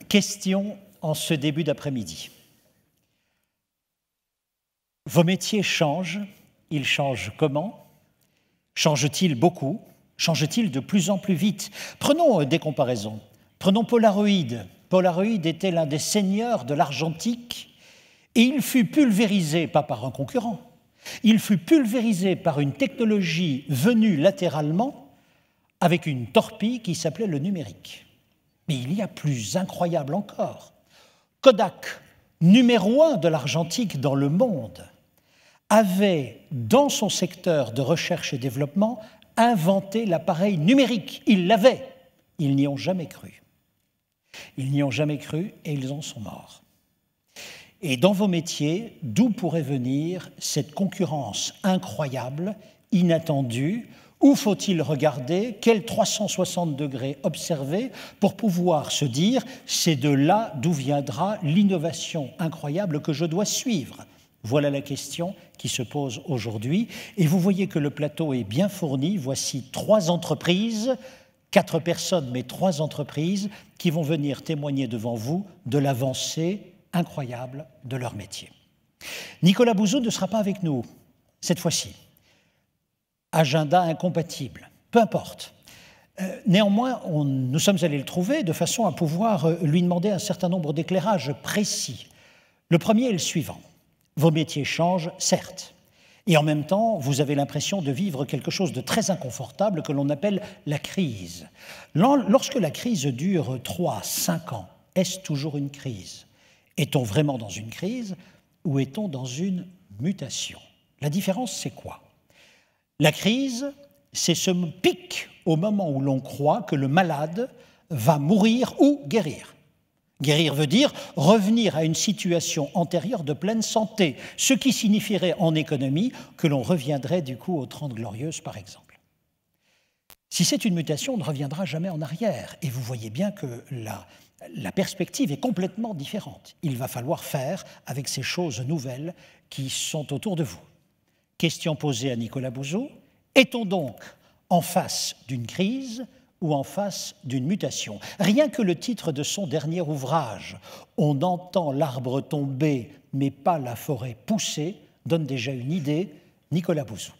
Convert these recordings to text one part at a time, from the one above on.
Question en ce début d'après-midi. Vos métiers changent, ils changent comment? Changent-ils beaucoup? Changent-ils de plus en plus vite? Prenons des comparaisons. Prenons Polaroid. Polaroid était l'un des seigneurs de l'argentique et il fut pulvérisé, pas par un concurrent, il fut pulvérisé par une technologie venue latéralement avec une torpille qui s'appelait le numérique. Mais il y a plus incroyable encore. Kodak, numéro 1 de l'argentique dans le monde, avait, dans son secteur de recherche et développement, inventé l'appareil numérique. Ils l'avaient. Ils n'y ont jamais cru. Ils n'y ont jamais cru et ils en sont morts. Et dans vos métiers, d'où pourrait venir cette concurrence incroyable, inattendue? Où faut-il regarder? Quel 360 degrés observer pour pouvoir se dire « c'est de là d'où viendra l'innovation incroyable que je dois suivre ». Voilà la question qui se pose aujourd'hui. Et vous voyez que le plateau est bien fourni. Voici 3 entreprises, 4 personnes, mais 3 entreprises qui vont venir témoigner devant vous de l'avancée incroyable de leur métier. Nicolas Bouzou ne sera pas avec nous cette fois-ci. Agenda incompatible, peu importe. Néanmoins, nous sommes allés le trouver de façon à pouvoir lui demander un certain nombre d'éclairages précis. Le premier est le suivant. Vos métiers changent, certes, et en même temps, vous avez l'impression de vivre quelque chose de très inconfortable que l'on appelle la crise. Lorsque la crise dure 3, 5 ans, est-ce toujours une crise? Est-on vraiment dans une crise ou est-on dans une mutation? La différence, c'est quoi? La crise, c'est ce pic au moment où l'on croit que le malade va mourir ou guérir. Guérir veut dire revenir à une situation antérieure de pleine santé, ce qui signifierait en économie que l'on reviendrait du coup aux 30 Glorieuses, par exemple. Si c'est une mutation, on ne reviendra jamais en arrière. Et vous voyez bien que la perspective est complètement différente. Il va falloir faire avec ces choses nouvelles qui sont autour de vous. Question posée à Nicolas Bouzou. Est-on donc en face d'une crise ou en face d'une mutation? Rien que le titre de son dernier ouvrage, « On entend l'arbre tomber, mais pas la forêt pousser », donne déjà une idée. Nicolas Bouzou.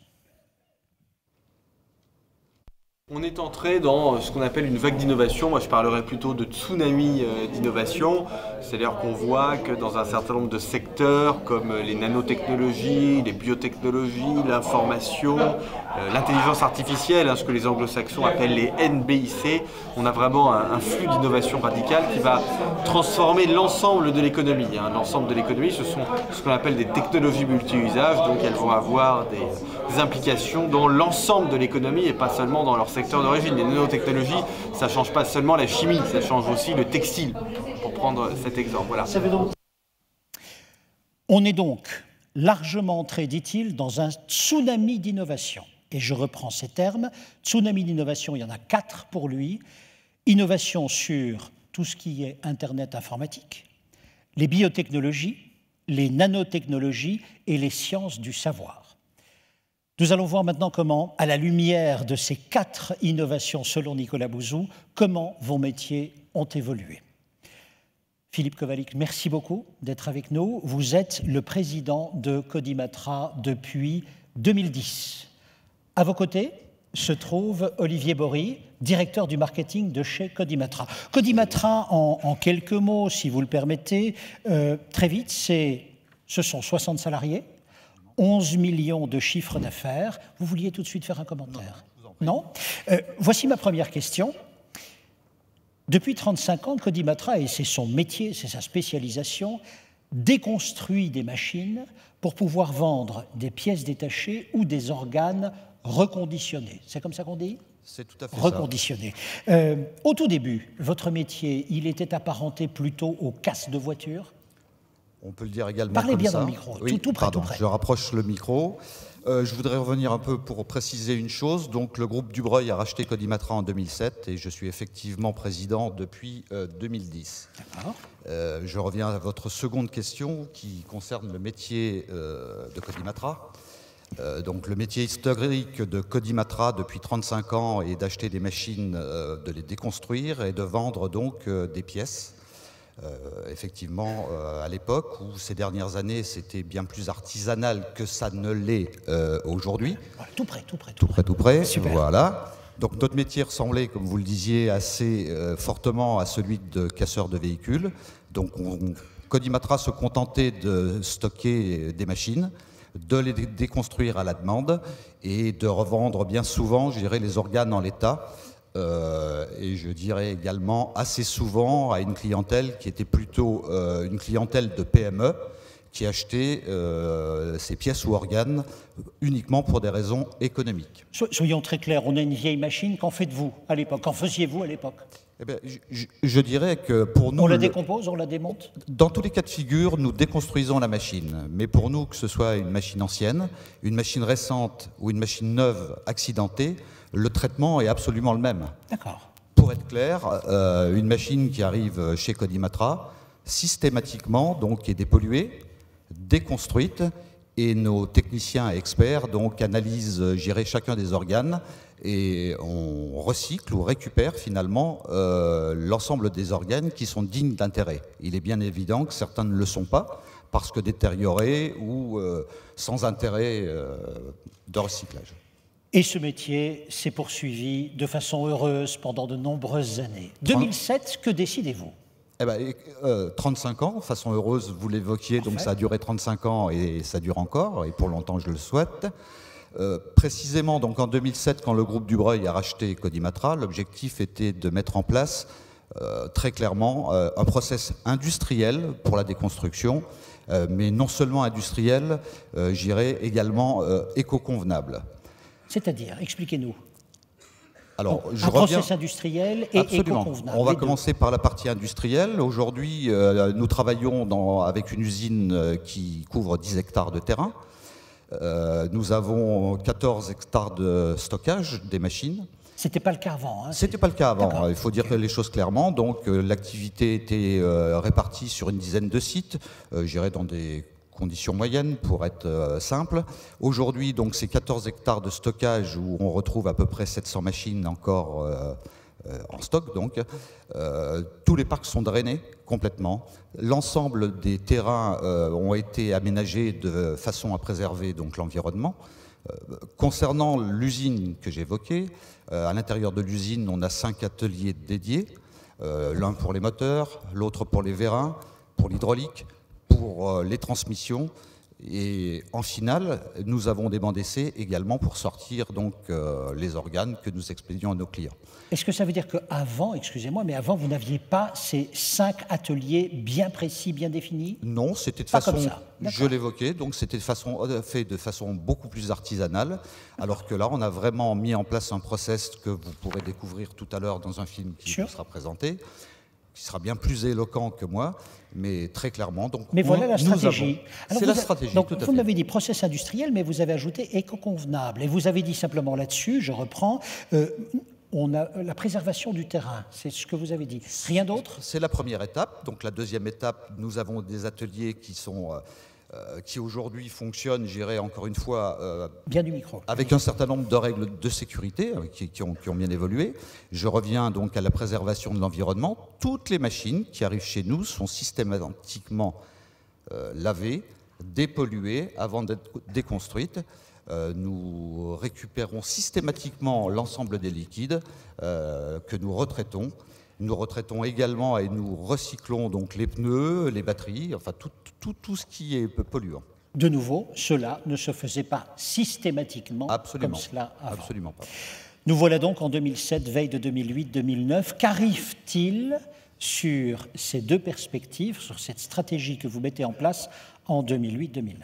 On est entré dans ce qu'on appelle une vague d'innovation. Moi, je parlerais plutôt de tsunami d'innovation. C'est-à-dire qu'on voit que dans un certain nombre de secteurs, comme les nanotechnologies, les biotechnologies, l'information, l'intelligence artificielle, ce que les anglo-saxons appellent les NBIC, on a vraiment un flux d'innovation radicale qui va transformer l'ensemble de l'économie. L'ensemble de l'économie, ce sont ce qu'on appelle des technologies multi-usages, donc elles vont avoir des implications dans l'ensemble de l'économie et pas seulement dans leur secteur d'origine. Les nanotechnologies, ça ne change pas seulement la chimie, ça change aussi le textile, pour prendre cet exemple. Voilà. On est donc largement entré, dit-il, dans un tsunami d'innovation. Et je reprends ces termes. Tsunami d'innovation, il y en a 4 pour lui. Innovation sur tout ce qui est Internet informatique, les biotechnologies, les nanotechnologies et les sciences du savoir. Nous allons voir maintenant comment, à la lumière de ces 4 innovations selon Nicolas Bouzou, comment vos métiers ont évolué. Philippe Kovalik, merci beaucoup d'être avec nous. Vous êtes le président de Codimatra depuis 2010. À vos côtés se trouve Olivier Bory, directeur du marketing de chez Codimatra. Codimatra, en quelques mots, si vous le permettez, très vite, ce sont 60 salariés, 11 millions de chiffres d'affaires. Vous vouliez tout de suite faire un commentaire? Non? Voici ma première question. Depuis 35 ans, Codimatra, et c'est son métier, c'est sa spécialisation, déconstruit des machines pour pouvoir vendre des pièces détachées ou des organes reconditionnés. C'est comme ça qu'on dit? C'est tout à fait reconditionnés. Au tout début, votre métier, il était apparenté plutôt aux casses de voiture? On peut le dire également. Parlez comme bien ça. dans le micro, oui, tout près, tout près. Je rapproche le micro. Je voudrais revenir un peu pour préciser une chose. Donc, le groupe Dubreuil a racheté Codimatra en 2007 et je suis effectivement président depuis 2010. D'accord. Je reviens à votre seconde question qui concerne le métier de Codimatra. Donc, le métier historique de Codimatra depuis 35 ans est d'acheter des machines, de les déconstruire et de vendre donc des pièces. Effectivement, à l'époque, où ces dernières années, c'était bien plus artisanal que ça ne l'est aujourd'hui. Voilà, tout près, tout près. Tout près, Super. voilà. Donc notre métier ressemblait, comme vous le disiez, assez fortement à celui de casseur de véhicules. Donc Codimatra se contentait de stocker des machines, de les déconstruire à la demande et de revendre bien souvent, je dirais, les organes en l'état. Et je dirais également assez souvent à une clientèle qui était plutôt une clientèle de PME qui achetait ces pièces ou organes uniquement pour des raisons économiques. Soyons très clairs, on a une vieille machine, qu'en faites-vous à l'époque? Qu'en faisiez-vous à l'époque? Eh bien, je dirais que pour nous... On la décompose, on la démonte? Dans tous les cas de figure, nous déconstruisons la machine. Mais pour nous, que ce soit une machine ancienne, une machine récente ou une machine neuve accidentée, le traitement est absolument le même. D'accord. Pour être clair, une machine qui arrive chez Codimatra, systématiquement donc, est dépolluée, déconstruite, et nos techniciens experts donc, analysent chacun des organes et on recycle ou récupère finalement l'ensemble des organes qui sont dignes d'intérêt. Il est bien évident que certains ne le sont pas parce que détériorés ou sans intérêt de recyclage. Et ce métier s'est poursuivi de façon heureuse pendant de nombreuses années. 2007, que décidez-vous? Eh ben, 35 ans, façon heureuse, vous l'évoquiez, donc ça a duré 35 ans et ça dure encore, et pour longtemps je le souhaite. Précisément, donc en 2007, quand le groupe Dubreuil a racheté Codimatra, l'objectif était de mettre en place très clairement un process industriel pour la déconstruction, mais non seulement industriel, j'irais également éco-convenable. C'est-à-dire, expliquez-nous. Alors, un process industriel et éco-convenable. On va commencer par la partie industrielle. Aujourd'hui, nous travaillons avec une usine qui couvre 10 hectares de terrain. Nous avons 14 hectares de stockage des machines. C'était pas le cas avant. Hein, C'était pas le cas avant. Il faut dire les choses clairement. Donc, l'activité était répartie sur une dizaine de sites, j'irais dans des conditions moyennes pour être simple. Aujourd'hui, donc, c'est 14 hectares de stockage où on retrouve à peu près 700 machines encore en stock. Donc, tous les parcs sont drainés complètement. L'ensemble des terrains ont été aménagés de façon à préserver donc l'environnement. Concernant l'usine que j'évoquais, à l'intérieur de l'usine, on a 5 ateliers dédiés, l'un pour les moteurs, l'autre pour les vérins, pour l'hydraulique, pour les transmissions. Et en finale, nous avons des bancs d'essai également pour sortir donc, les organes que nous expédions à nos clients. Est-ce que ça veut dire qu'avant, excusez-moi, mais avant, vous n'aviez pas ces 5 ateliers bien précis, bien définis? Non, c'était de pas façon, comme ça. je l'évoquais, donc c'était fait de façon beaucoup plus artisanale, alors que là, on a vraiment mis en place un process que vous pourrez découvrir tout à l'heure dans un film qui vous sera présenté, qui sera bien plus éloquent que moi, mais très clairement. Donc, mais voilà la stratégie. C'est la stratégie, donc, tout à fait. Vous m'avez dit process industriel, mais vous avez ajouté éco-convenable. Et vous avez dit simplement là-dessus, je reprends, on a la préservation du terrain, c'est ce que vous avez dit. Rien d'autre? C'est la première étape. Donc la deuxième étape, nous avons des ateliers qui aujourd'hui fonctionnent, j'irai encore une fois, bien du micro. Avec un certain nombre de règles de sécurité qui ont bien évolué. Je reviens donc à la préservation de l'environnement. Toutes les machines qui arrivent chez nous sont systématiquement lavées, dépolluées avant d'être déconstruites. Nous récupérons systématiquement l'ensemble des liquides que nous retraitons. Nous retraitons également et nous recyclons donc les pneus, les batteries, enfin tout ce qui est polluant. De nouveau, cela ne se faisait pas systématiquement comme cela avant. Absolument pas. Nous voilà donc en 2007, veille de 2008-2009. Qu'arrive-t-il sur ces deux perspectives, sur cette stratégie que vous mettez en place en 2008-2009 ?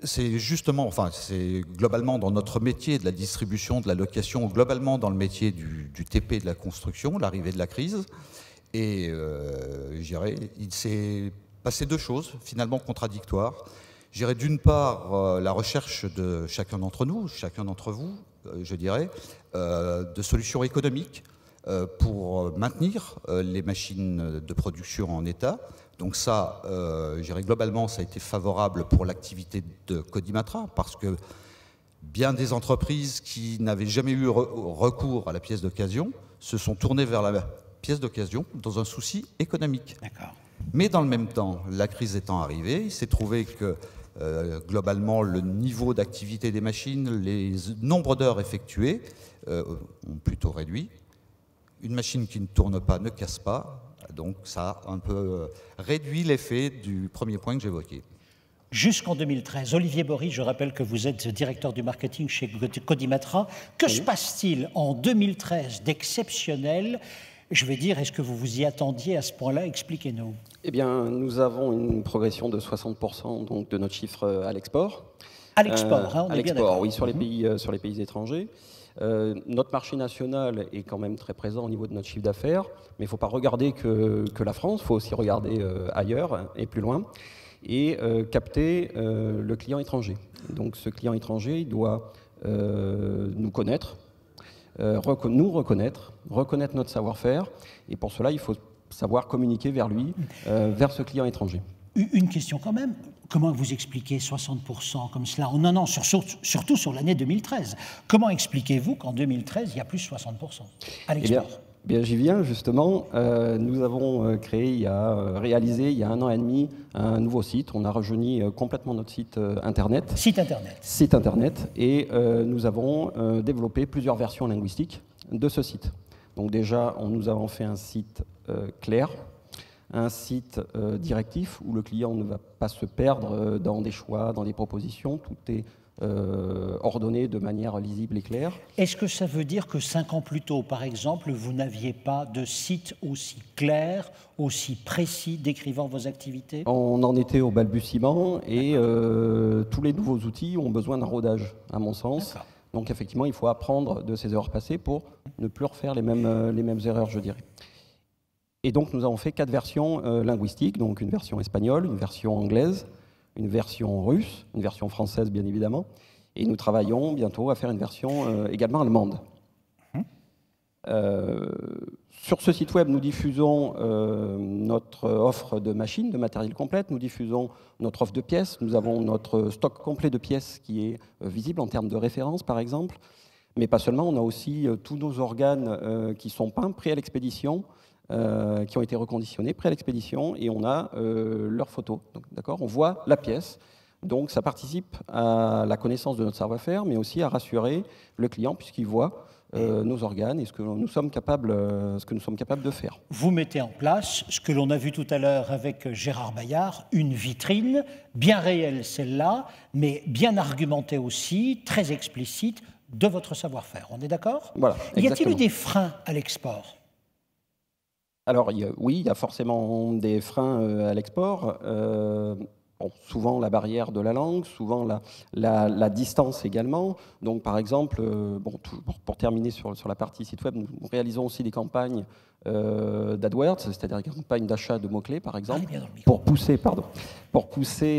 C'est justement, enfin, c'est globalement dans notre métier de la distribution, de la location, globalement dans le métier du TP de la construction, l'arrivée de la crise. Et je dirais, il s'est passé deux choses finalement contradictoires. Je dirais d'une part la recherche de chacun d'entre nous, chacun d'entre vous, je dirais, de solutions économiques pour maintenir les machines de production en état. Donc ça, je dirais globalement, ça a été favorable pour l'activité de Codimatra parce que bien des entreprises qui n'avaient jamais eu recours à la pièce d'occasion se sont tournées vers pièce d'occasion dans un souci économique. D'accord. Mais dans le même temps, la crise étant arrivée, il s'est trouvé que globalement, le niveau d'activité des machines, les nombres d'heures effectuées ont plutôt réduit. Une machine qui ne tourne pas ne casse pas, donc ça a un peu réduit l'effet du premier point que j'évoquais. Jusqu'en 2013, Olivier Bory, je rappelle que vous êtes directeur du marketing chez Codimatra. Que se passe-t-il en 2013 d'exceptionnel? Je vais dire, est-ce que vous vous y attendiez à ce point-là? Expliquez-nous. Eh bien, nous avons une progression de 60% donc, de notre chiffre à l'export. À l'export, on est bien d'accord. Oui, sur les pays étrangers. Notre marché national est quand même très présent au niveau de notre chiffre d'affaires, mais il ne faut pas regarder que la France, il faut aussi regarder ailleurs et plus loin, et capter le client étranger. Donc ce client étranger, il doit nous connaître, nous reconnaître notre savoir-faire, et pour cela, il faut savoir communiquer vers lui, vers ce client étranger. Une question quand même, comment vous expliquez 60% comme cela? Non, surtout sur l'année 2013. Comment expliquez-vous qu'en 2013, il y a plus 60% à l'export? Bien, j'y viens justement. Nous avons réalisé il y a 1 an et demi un nouveau site. On a rajeuni complètement notre site internet. Site internet. Et nous avons développé plusieurs versions linguistiques de ce site. Donc déjà, nous avons fait un site clair, un site directif où le client ne va pas se perdre dans des choix, dans des propositions. Tout est ordonné de manière lisible et claire. Est-ce que ça veut dire que 5 ans plus tôt, par exemple, vous n'aviez pas de site aussi clair, aussi précis décrivant vos activités? On en était au balbutiement et tous les nouveaux outils ont besoin d'un rodage, à mon sens. Donc effectivement, il faut apprendre de ces erreurs passées pour ne plus refaire les mêmes erreurs, je dirais. Et donc nous avons fait 4 versions linguistiques, donc une version espagnole, une version anglaise, une version russe, une version française bien évidemment, et nous travaillons bientôt à faire une version également allemande. Sur ce site web, nous diffusons notre offre de machines, de matériel complète, nous diffusons notre offre de pièces, nous avons notre stock complet de pièces qui est visible en termes de référence par exemple, mais pas seulement, on a aussi tous nos organes qui sont peints, prêts à l'expédition, qui ont été reconditionnés près à l'expédition, et on a leurs photos. D'accord, on voit la pièce, donc ça participe à la connaissance de notre savoir-faire, mais aussi à rassurer le client puisqu'il voit nos organes et ce que nous sommes capables de faire. Vous mettez en place ce que l'on a vu tout à l'heure avec Gérard Bayard, une vitrine bien réelle celle-là, mais bien argumentée aussi, très explicite de votre savoir-faire. On est d'accord? Voilà. Y a-t-il eu des freins à l'export? Alors oui, il y a forcément des freins à l'export. Souvent la barrière de la langue, souvent la distance également. Donc par exemple, pour terminer sur la partie site web, nous réalisons aussi des campagnes d'AdWords, c'est-à-dire des campagnes d'achat de mots-clés par exemple, pour pousser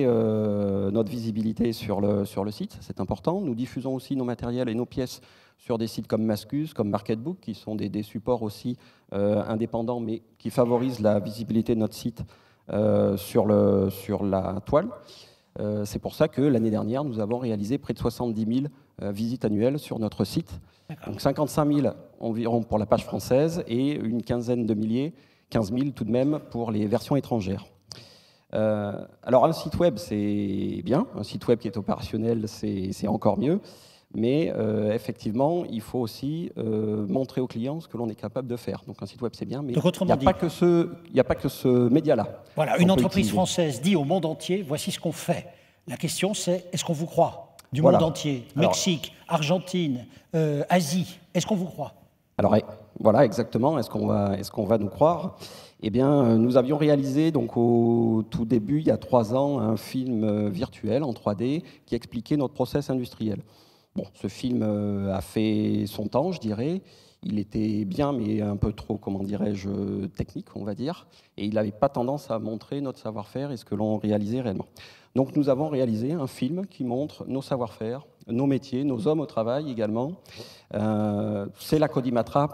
notre visibilité sur le site, c'est important. Nous diffusons aussi nos matériels et nos pièces sur des sites comme Mascus, comme Marketbook, qui sont des supports aussi indépendants, mais qui favorisent la visibilité de notre site sur la toile. C'est pour ça que l'année dernière, nous avons réalisé près de 70 000 visites annuelles sur notre site. Donc 55 000 environ pour la page française et une quinzaine de milliers, 15 000 tout de même pour les versions étrangères. Alors un site web, c'est bien. Un site web qui est opérationnel, c'est encore mieux. Mais effectivement, il faut aussi montrer aux clients ce que l'on est capable de faire. Donc un site web, c'est bien, mais il n'y a pas que ce média-là. Voilà, une entreprise française dit au monde entier, voici ce qu'on fait. La question, c'est, est-ce qu'on vous croit? Du monde entier, Mexique, Argentine, Asie, est-ce qu'on vous croit? Alors voilà, exactement, est-ce qu'on va nous croire? Eh bien, nous avions réalisé donc au tout début, il y a 3 ans, un film virtuel en 3D qui expliquait notre process industriel. Bon, ce film a fait son temps, je dirais. Il était bien, mais un peu trop, comment dirais-je, technique, on va dire. Et il n'avait pas tendance à montrer notre savoir-faire et ce que l'on réalisait réellement. Donc nous avons réalisé un film qui montre nos savoir-faire, nos métiers, nos hommes au travail également. C'est la Codimatra,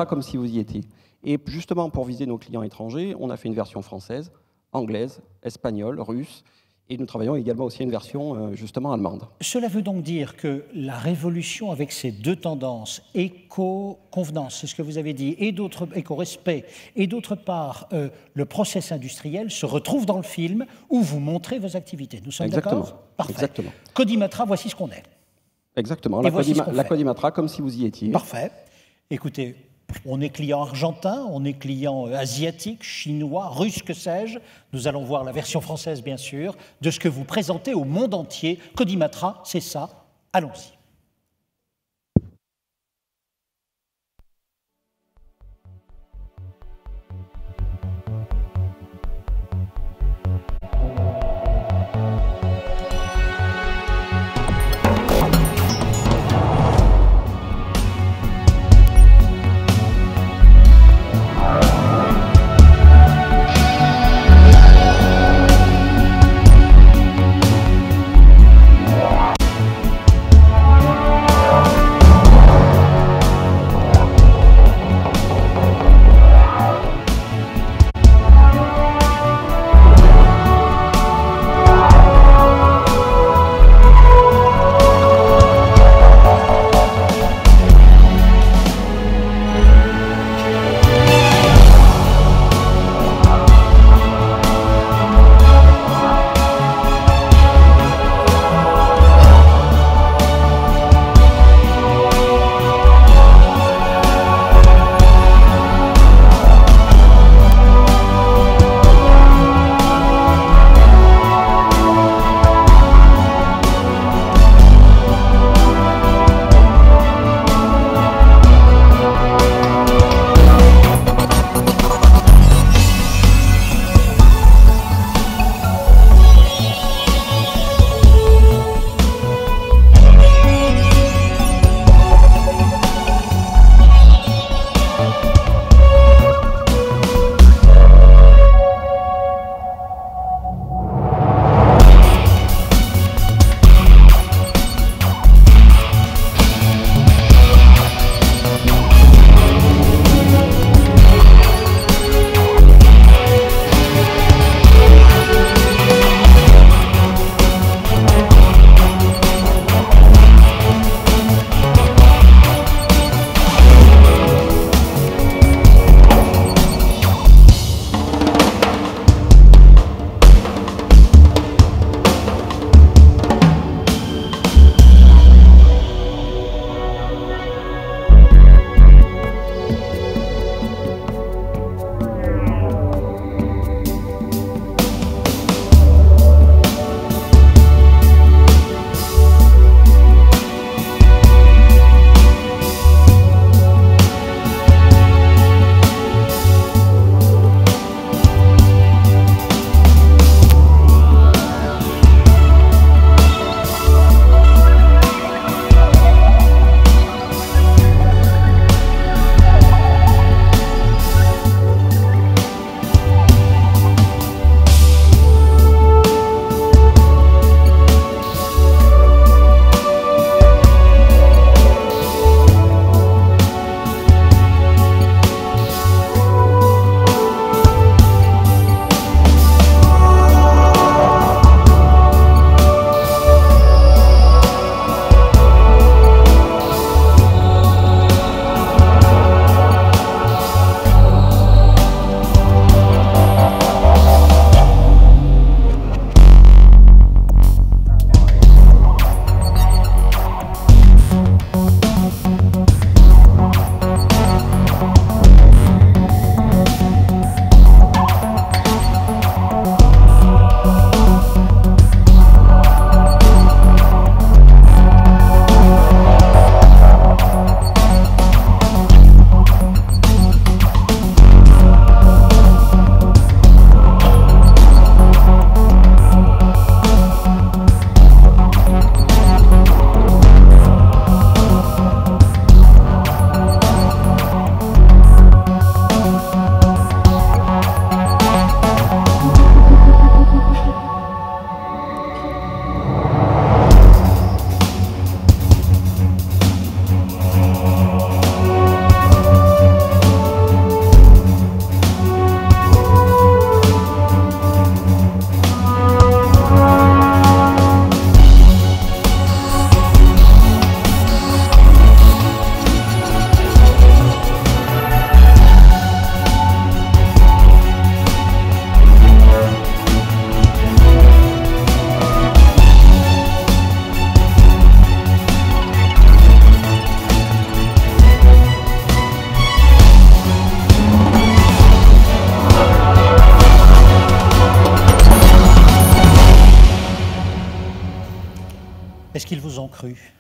comme si vous y étiez. Et justement, pour viser nos clients étrangers, on a fait une version française, anglaise, espagnole, russe. Et nous travaillons également aussi à une version justement allemande. Cela veut donc dire que la révolution avec ces deux tendances, éco-convenance, c'est ce que vous avez dit, et éco-respect, et d'autre part le process industriel se retrouve dans le film où vous montrez vos activités. Nous sommes d'accord ? Parfait. Exactement. Codimatra, voici ce qu'on est. Exactement, la Codimatra comme si vous y étiez. Parfait. Écoutez, on est client argentin, on est client asiatique, chinois, russe, que sais-je. Nous allons voir la version française, bien sûr, de ce que vous présentez au monde entier. Codimatra, c'est ça. Allons-y. cru?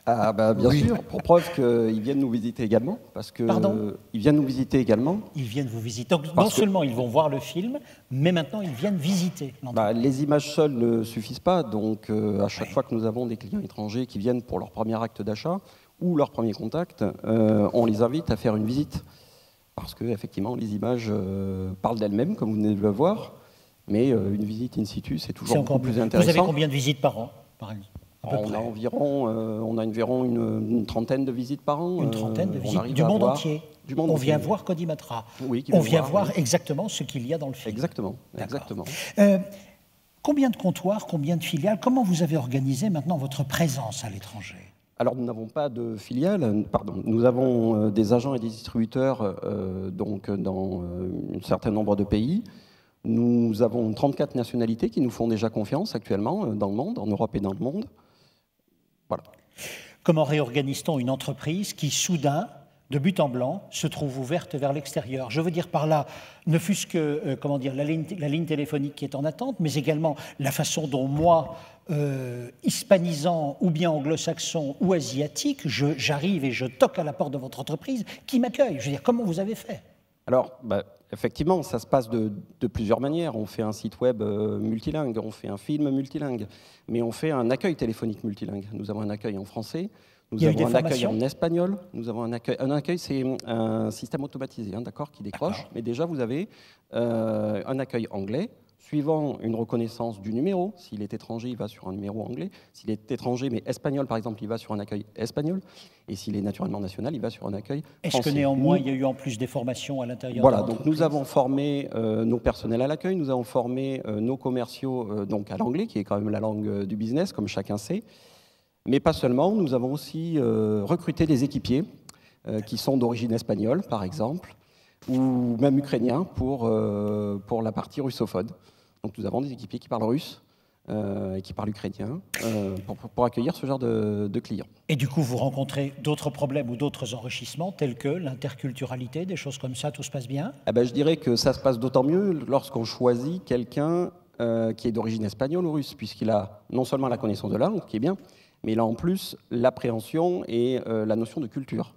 Ah bah, bien sûr, pour preuve qu'ils viennent nous visiter également. Parce que Pardon? ils viennent nous visiter également. Ils viennent vous visiter. Donc, non seulement ils vont voir le film, mais maintenant ils viennent visiter l'entreprise. Les images seules ne suffisent pas, donc à chaque fois que nous avons des clients étrangers qui viennent pour leur premier acte d'achat ou leur premier contact, on les invite à faire une visite. Parce que effectivement, les images parlent d'elles-mêmes, comme vous venez de le voir, mais une visite in situ, c'est toujours beaucoup plus intéressant. Vous avez combien de visites par an, par exemple? On a environ une trentaine de visites par an. Une trentaine de visites du monde entier. On vient voir Codimatra. Oui, on vient voir exactement ce qu'il y a dans le film. Exactement. Combien de comptoirs, combien de filiales? Comment vous avez organisé maintenant votre présence à l'étranger? Alors, nous n'avons pas de filiales, pardon. Nous avons des agents et des distributeurs donc, dans un certain nombre de pays. Nous avons 34 nationalités qui nous font déjà confiance actuellement dans le monde, en Europe et dans le monde. Voilà. Comment réorganise-t-on une entreprise qui, soudain, de but en blanc, se trouve ouverte vers l'extérieur? Je veux dire par là, ne fût-ce que la ligne téléphonique qui est en attente, mais également la façon dont moi, hispanisant ou bien anglo-saxon ou asiatique, j'arrive et je toque à la porte de votre entreprise qui m'accueille. Je veux dire, comment vous avez fait? Alors, effectivement, ça se passe de plusieurs manières. On fait un site web multilingue, on fait un film multilingue, mais on fait un accueil téléphonique multilingue. Nous avons un accueil en français, nous avons un accueil en espagnol, nous avons un accueil, c'est un système automatisé, d'accord, qui décroche, mais déjà vous avez un accueil anglais, suivant une reconnaissance du numéro. S'il est étranger, il va sur un numéro anglais. S'il est étranger, mais espagnol, par exemple, il va sur un accueil espagnol. Et s'il est naturellement national, il va sur un accueil français. Est-ce que néanmoins, il y a eu en plus des formations à l'intérieur de l'entreprise? Donc nous avons formé nos personnels à l'accueil, nous avons formé nos commerciaux donc à l'anglais, qui est quand même la langue du business, comme chacun sait. Mais pas seulement, nous avons aussi recruté des équipiers qui sont d'origine espagnole, par exemple, ou même ukrainiens pour la partie russophone. Donc nous avons des équipiers qui parlent russe et qui parlent ukrainien pour accueillir ce genre de clients. Et du coup, vous rencontrez d'autres problèmes ou d'autres enrichissements tels que l'interculturalité, des choses comme ça, tout se passe bien? Je dirais que ça se passe d'autant mieux lorsqu'on choisit quelqu'un qui est d'origine espagnole ou russe, puisqu'il a non seulement la connaissance de la langue, qui est bien, mais il a en plus l'appréhension et la notion de culture.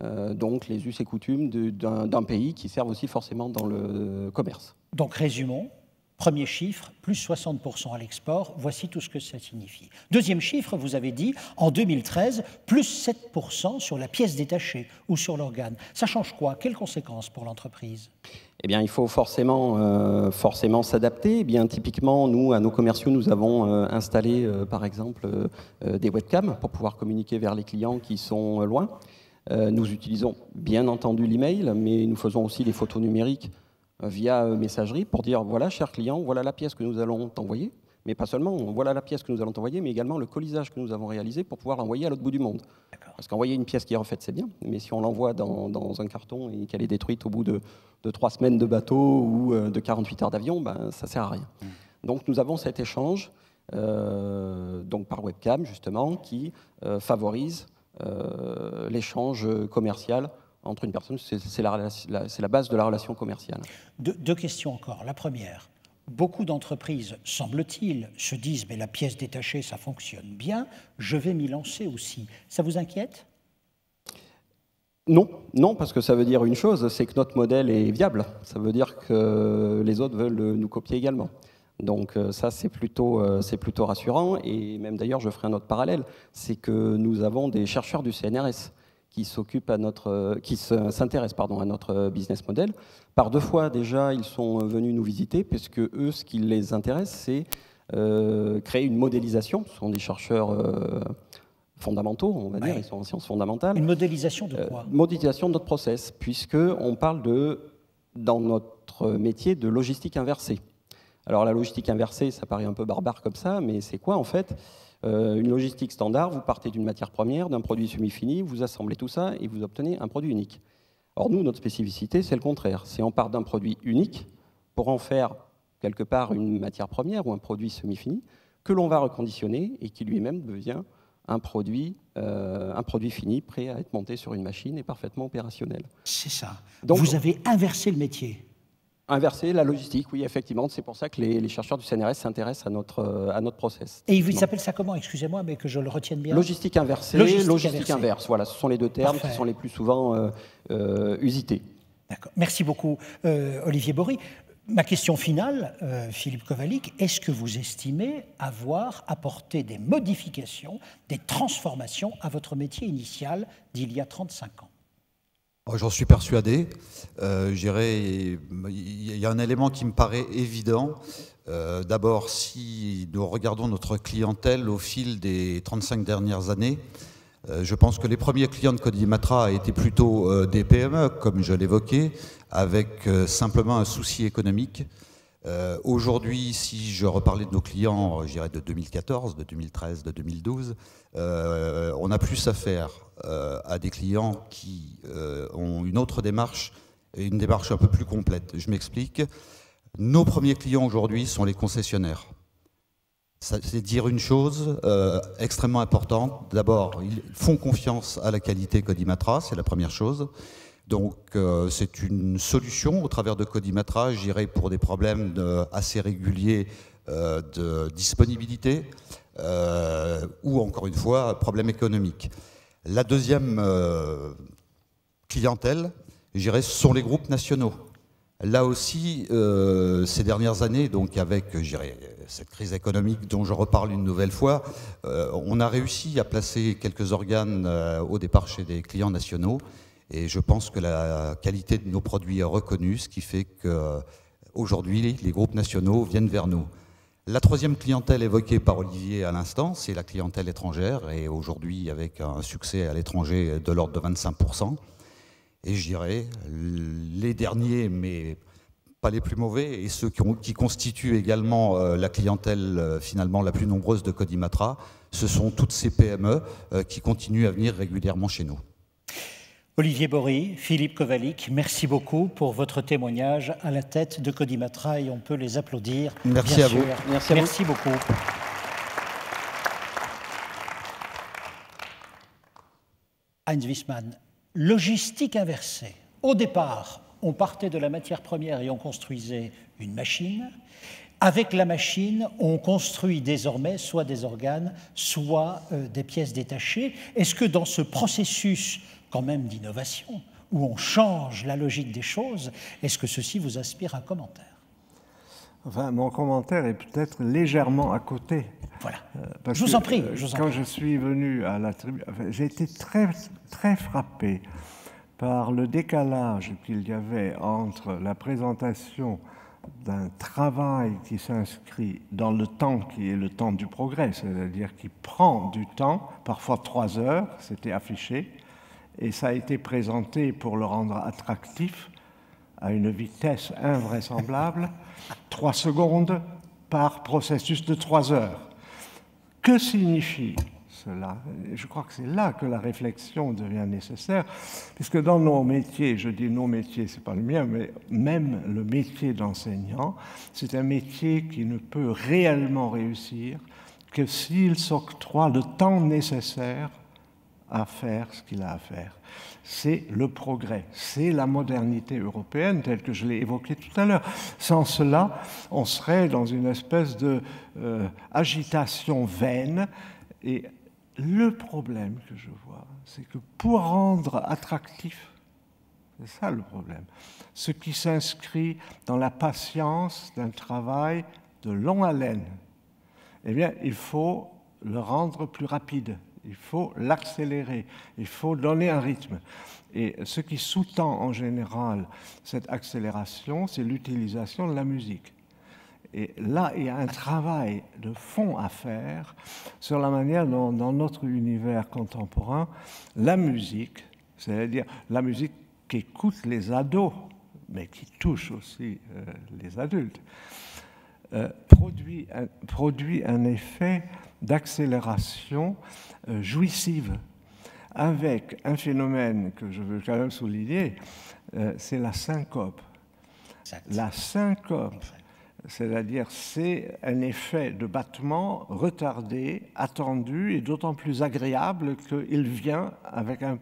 Donc les us et coutumes d'un pays qui servent aussi forcément dans le commerce. Donc résumons, premier chiffre, plus 60% à l'export, voici tout ce que ça signifie. Deuxième chiffre, vous avez dit, en 2013, plus 7% sur la pièce détachée ou sur l'organe. Ça change quoi? Quelles conséquences pour l'entreprise? Eh bien, il faut forcément s'adapter. Eh bien, typiquement, nous, à nos commerciaux, nous avons installé, par exemple, des webcams pour pouvoir communiquer vers les clients qui sont loin. Nous utilisons bien entendu l'email, mais nous faisons aussi des photos numériques via messagerie pour dire, voilà, cher client, voilà la pièce que nous allons t'envoyer. Mais pas seulement, voilà la pièce que nous allons t'envoyer, mais également le colisage que nous avons réalisé pour pouvoir l'envoyer à l'autre bout du monde. Parce qu'envoyer une pièce qui est refaite, c'est bien, mais si on l'envoie dans un carton et qu'elle est détruite au bout de 3 semaines de bateau ou de 48 heures d'avion, ça ne sert à rien. Donc nous avons cet échange donc par webcam, justement, qui favorise l'échange commercial entre une personne. C'est la base de la relation commerciale. Deux questions encore. La première, beaucoup d'entreprises, semble-t-il, se disent « mais la pièce détachée, ça fonctionne bien, je vais m'y lancer aussi ». Ça vous inquiète ? Non, parce que ça veut dire une chose, c'est que notre modèle est viable. Ça veut dire que les autres veulent nous copier également. Donc ça, c'est plutôt rassurant. Et même d'ailleurs, je ferai un autre parallèle, c'est que nous avons des chercheurs du CNRS qui s'intéressent à notre business model. Par 2 fois déjà, ils sont venus nous visiter, puisque eux, ce qui les intéresse, c'est créer une modélisation. Ce sont des chercheurs fondamentaux, on va dire, ils sont en sciences fondamentales. Une modélisation de quoi? Modélisation de notre process, puisqu'on parle dans notre métier de logistique inversée. Alors la logistique inversée, ça paraît un peu barbare comme ça, mais c'est quoi en fait? Une logistique standard, vous partez d'une matière première, d'un produit semi-fini, vous assemblez tout ça et vous obtenez un produit unique. Or nous, notre spécificité, c'est le contraire. C'est on part d'un produit unique pour en faire quelque part une matière première ou un produit semi-fini que l'on va reconditionner et qui lui-même devient un produit fini, prêt à être monté sur une machine et parfaitement opérationnel. C'est ça. Donc, vous avez inversé le métier. Inverser la logistique, oui, effectivement. C'est pour ça que les chercheurs du CNRS s'intéressent à notre process. Et ils s'appellent ça comment? Excusez-moi, mais que je le retienne bien. Logistique inversée, logistique inverse. Voilà, ce sont les deux termes qui sont les plus souvent usités. D'accord. Merci beaucoup, Olivier Bory. Ma question finale, Philippe Kovalik, est-ce que vous estimez avoir apporté des modifications, des transformations à votre métier initial d'il y a 35 ans? J'en suis persuadé. Il y a un élément qui me paraît évident. D'abord, si nous regardons notre clientèle au fil des 35 dernières années, je pense que les premiers clients de Codimatra étaient plutôt des PME, comme je l'évoquais, avec simplement un souci économique. Aujourd'hui, si je reparlais de nos clients, je dirais de 2014, de 2013, de 2012, on a plus affaire à des clients qui ont une autre démarche, et une démarche un peu plus complète. Je m'explique. Nos premiers clients aujourd'hui sont les concessionnaires. C'est dire une chose extrêmement importante. D'abord, ils font confiance à la qualité Codimatra, c'est la première chose. Donc c'est une solution au travers de Codimatra, je dirais, pour des problèmes assez réguliers de disponibilité ou, encore une fois, problème économique. La deuxième clientèle, je dirais, ce sont les groupes nationaux. Là aussi, ces dernières années, donc avec, je dirais, cette crise économique dont je reparle une nouvelle fois, on a réussi à placer quelques organes au départ chez des clients nationaux. Et je pense que la qualité de nos produits est reconnue, ce qui fait qu'aujourd'hui, les groupes nationaux viennent vers nous. La troisième clientèle évoquée par Olivier à l'instant, c'est la clientèle étrangère, et aujourd'hui avec un succès à l'étranger de l'ordre de 25%. Et je dirais, les derniers, mais pas les plus mauvais, et ceux qui constituent également la clientèle finalement la plus nombreuse de Codimatra, ce sont toutes ces PME qui continuent à venir régulièrement chez nous. Olivier Bory, Philippe Kovalik, merci beaucoup pour votre témoignage à la tête de Codimatra, et on peut les applaudir. Merci à vous. Merci beaucoup. Heinz Wissmann, logistique inversée. Au départ, on partait de la matière première et on construisait une machine. Avec la machine, on construit désormais soit des organes, soit des pièces détachées. Est-ce que dans ce processus quand même d'innovation, où on change la logique des choses, est-ce que ceci vous inspire un commentaire? Enfin, mon commentaire est peut-être légèrement à côté. Voilà. Je vous en prie. Quand je suis venu à la tribune, j'ai été très, très frappé par le décalage qu'il y avait entre la présentation d'un travail qui s'inscrit dans le temps qui est le temps du progrès, c'est-à-dire qui prend du temps, parfois 3 heures, c'était affiché, et ça a été présenté pour le rendre attractif à une vitesse invraisemblable, 3 secondes par processus de 3 heures. Que signifie cela? Je crois que c'est là que la réflexion devient nécessaire, puisque dans nos métiers, je dis nos métiers, c'est pas le mien, mais même le métier d'enseignant, c'est un métier qui ne peut réellement réussir que s'il s'octroie le temps nécessaire à faire ce qu'il a à faire. C'est le progrès, c'est la modernité européenne telle que je l'ai évoquée tout à l'heure. Sans cela, on serait dans une espèce de agitation vaine. Et le problème que je vois, c'est que pour rendre attractif, c'est ça le problème, ce qui s'inscrit dans la patience d'un travail de longue haleine, eh bien, il faut le rendre plus rapide. Il faut l'accélérer, il faut donner un rythme. Et ce qui sous-tend en général cette accélération, c'est l'utilisation de la musique. Et là, il y a un travail de fond à faire sur la manière dont, dans notre univers contemporain, la musique, c'est-à-dire la musique qu'écoutent les ados, mais qui touche aussi les adultes, produit un effet d'accélération jouissive, avec un phénomène que je veux quand même souligner, c'est la syncope. La syncope, c'est-à-dire c'est un effet de battement retardé, attendu et d'autant plus agréable qu'il vient avec un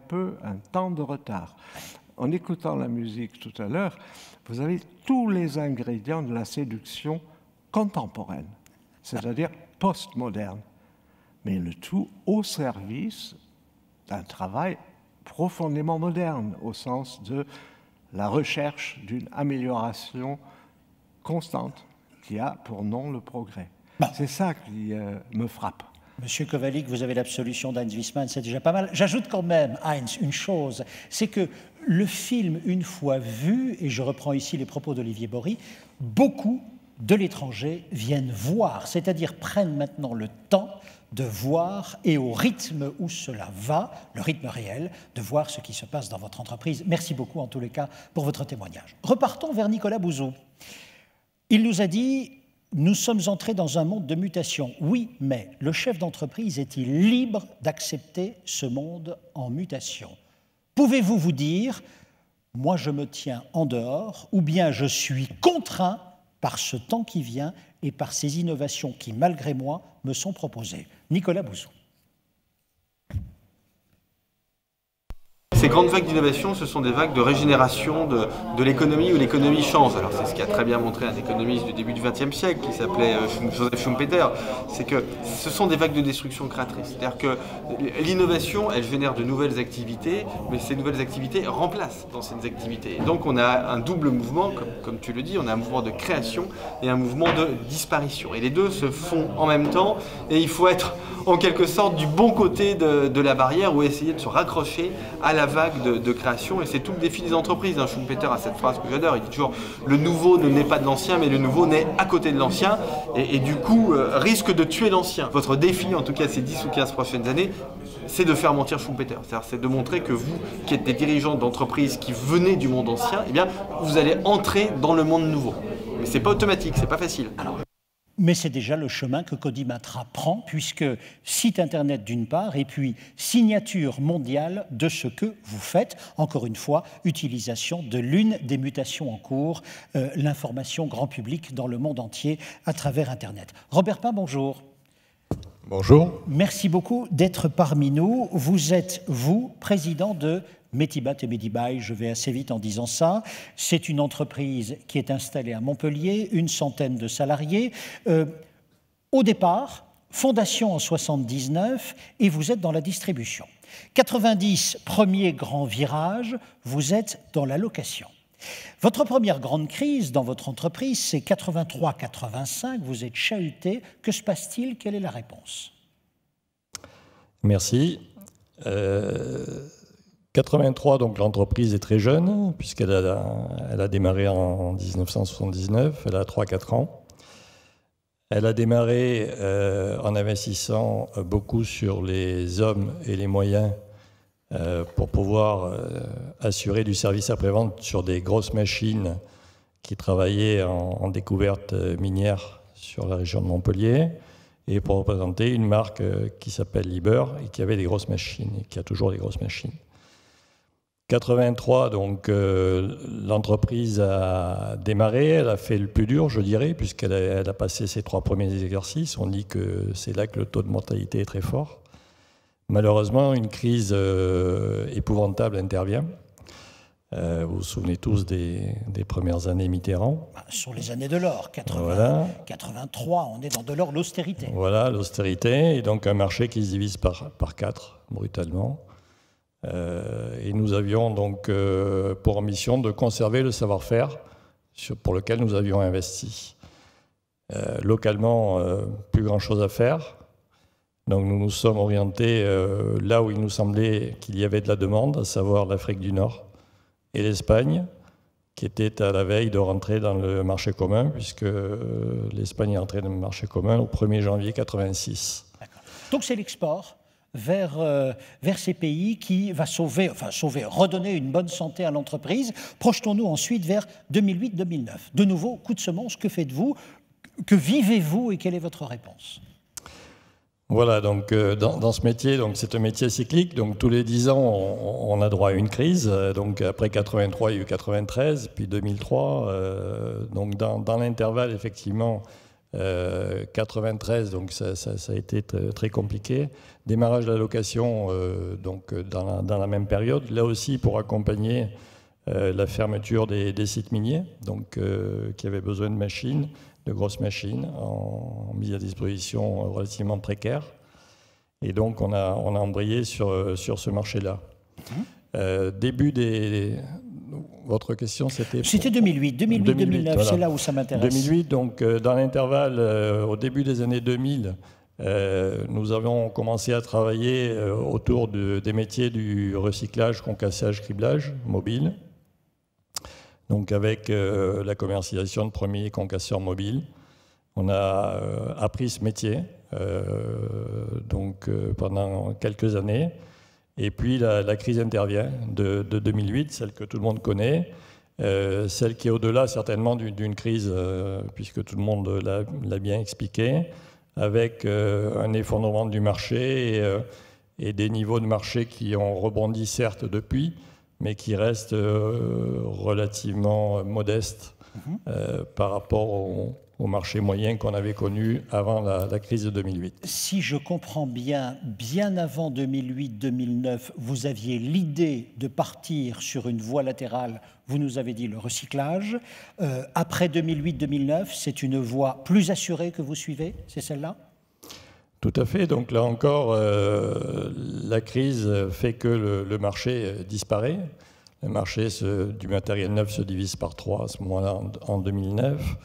temps de retard. en écoutant la musique tout à l'heure, vous avez tous les ingrédients de la séduction contemporaine, c'est-à-dire postmoderne, mais le tout au service d'un travail profondément moderne, au sens de la recherche d'une amélioration constante qui a pour nom le progrès. C'est ça qui me frappe. Monsieur Kowalik, vous avez l'absolution d'Heinz Wiesmann, c'est déjà pas mal. J'ajoute quand même, Heinz, une chose, c'est que le film, une fois vu, et je reprends ici les propos d'Olivier Bory, beaucoup de l'étranger viennent voir, c'est-à-dire prennent maintenant le temps de voir, et au rythme où cela va, le rythme réel, de voir ce qui se passe dans votre entreprise. Merci beaucoup, en tous les cas, pour votre témoignage. Repartons vers Nicolas Bouzou. Il nous a dit... Nous sommes entrés dans un monde de mutation. Oui, mais le chef d'entreprise est-il libre d'accepter ce monde en mutation? Pouvez-vous vous dire, moi je me tiens en dehors, ou bien je suis contraint par ce temps qui vient et par ces innovations qui, malgré moi, me sont proposées? Nicolas Bouzou. Ces grandes vagues d'innovation, ce sont des vagues de régénération de l'économie où l'économie change. Alors c'est ce qu'a très bien montré un économiste du début du XXe siècle qui s'appelait Joseph Schumpeter, c'est que ce sont des vagues de destruction créatrices. C'est-à-dire que l'innovation, elle génère de nouvelles activités, mais ces nouvelles activités remplacent d'anciennes activités. Et donc on a un double mouvement, comme tu le dis, on a un mouvement de création et un mouvement de disparition. Et les deux se font en même temps et il faut être en quelque sorte du bon côté de la barrière ou essayer de se raccrocher à la vague de création, et c'est tout le défi des entreprises. Schumpeter a cette phrase que j'adore, il dit toujours « le nouveau ne naît pas de l'ancien, mais le nouveau naît à côté de l'ancien » et du coup risque de tuer l'ancien. Votre défi, en tout cas ces 10 ou 15 prochaines années, c'est de faire mentir Schumpeter. C'est de montrer que vous, qui êtes des dirigeants d'entreprises qui venez du monde ancien, eh bien, vous allez entrer dans le monde nouveau. Mais c'est pas automatique, c'est pas facile. Mais c'est déjà le chemin que Codimatra prend, puisque site internet d'une part, et puis signature mondiale de ce que vous faites. Encore une fois, utilisation de l'une des mutations en cours, l'information grand public dans le monde entier à travers Internet. Robert Pin, bonjour. Bonjour. Merci beaucoup d'être parmi nous. Vous êtes, vous, président de Medibat et Medibuy, je vais assez vite en disant ça. C'est une entreprise qui est installée à Montpellier, 100 de salariés. Au départ, fondation en 79, et vous êtes dans la distribution. 90, premier grand virage, vous êtes dans la location. Votre première grande crise dans votre entreprise, c'est 83-85, vous êtes chahuté. Que se passe-t-il? Quelle est la réponse? Merci. 83, donc l'entreprise est très jeune, puisqu'elle a démarré en 1979, elle a 3-4 ans. Elle a démarré en investissant beaucoup sur les hommes et les moyens pour pouvoir assurer du service après-vente sur des grosses machines qui travaillaient en découverte minière sur la région de Montpellier, et pour représenter une marque qui s'appelle Liber et qui avait des grosses machines, et qui a toujours des grosses machines. 83, donc l'entreprise a démarré, elle a fait le plus dur, je dirais, puisqu'elle a passé ses 3 premiers exercices. On dit que c'est là que le taux de mortalité est très fort. Malheureusement, une crise épouvantable intervient. Vous vous souvenez tous des premières années Mitterrand. Sur les années de l'or, 80, voilà. 83, on est dans de l'or, l'austérité. Voilà, l'austérité, et donc un marché qui se divise par 4, brutalement. Et nous avions donc pour ambition de conserver le savoir-faire pour lequel nous avions investi. Localement, plus grand-chose à faire. Donc nous nous sommes orientés là où il nous semblait qu'il y avait de la demande, à savoir l'Afrique du Nord et l'Espagne, qui était à la veille de rentrer dans le marché commun, puisque l'Espagne est entrée dans le marché commun au 1er janvier 1986. Donc c'est l'export vers ces pays qui va redonner une bonne santé à l'entreprise. Projetons-nous ensuite vers 2008-2009. De nouveau, coup de semonce, que faites-vous? Que vivez-vous et quelle est votre réponse? Voilà, donc dans ce métier, c'est un métier cyclique, donc tous les 10 ans, on a droit à une crise. Donc après 83, il y a eu 93, puis 2003. Donc dans l'intervalle, effectivement, 93, donc ça a été très compliqué. Démarrage de la location, donc dans la même période. Là aussi, pour accompagner la fermeture des sites miniers, donc, qui avaient besoin de machines, de grosses machines, en mise à disposition relativement précaire. Et donc, on a embrayé sur ce marché-là. Votre question, c'était... C'était 2008, 2008-2009, voilà. c'est là où ça m'intéresse. 2008, donc dans l'intervalle, au début des années 2000, nous avons commencé à travailler autour des métiers du recyclage, concassage, criblage mobile. Donc avec la commercialisation de premiers concasseurs mobiles, on a appris ce métier pendant quelques années. Et puis la crise intervient de 2008, celle que tout le monde connaît, celle qui est au-delà certainement d'une crise, puisque tout le monde l'a bien expliqué, avec un effondrement du marché et des niveaux de marché qui ont rebondi certes depuis, mais qui restent relativement modestes par rapport au marché moyen qu'on avait connu avant la crise de 2008. Si je comprends bien, bien avant 2008-2009, vous aviez l'idée de partir sur une voie latérale, vous nous avez dit le recyclage. Après 2008-2009, c'est une voie plus assurée que vous suivez, c'est celle-là ? Tout à fait. Donc là encore, la crise fait que le marché disparaît. Le marché du matériel neuf se divise par 3 à ce moment-là en 2009.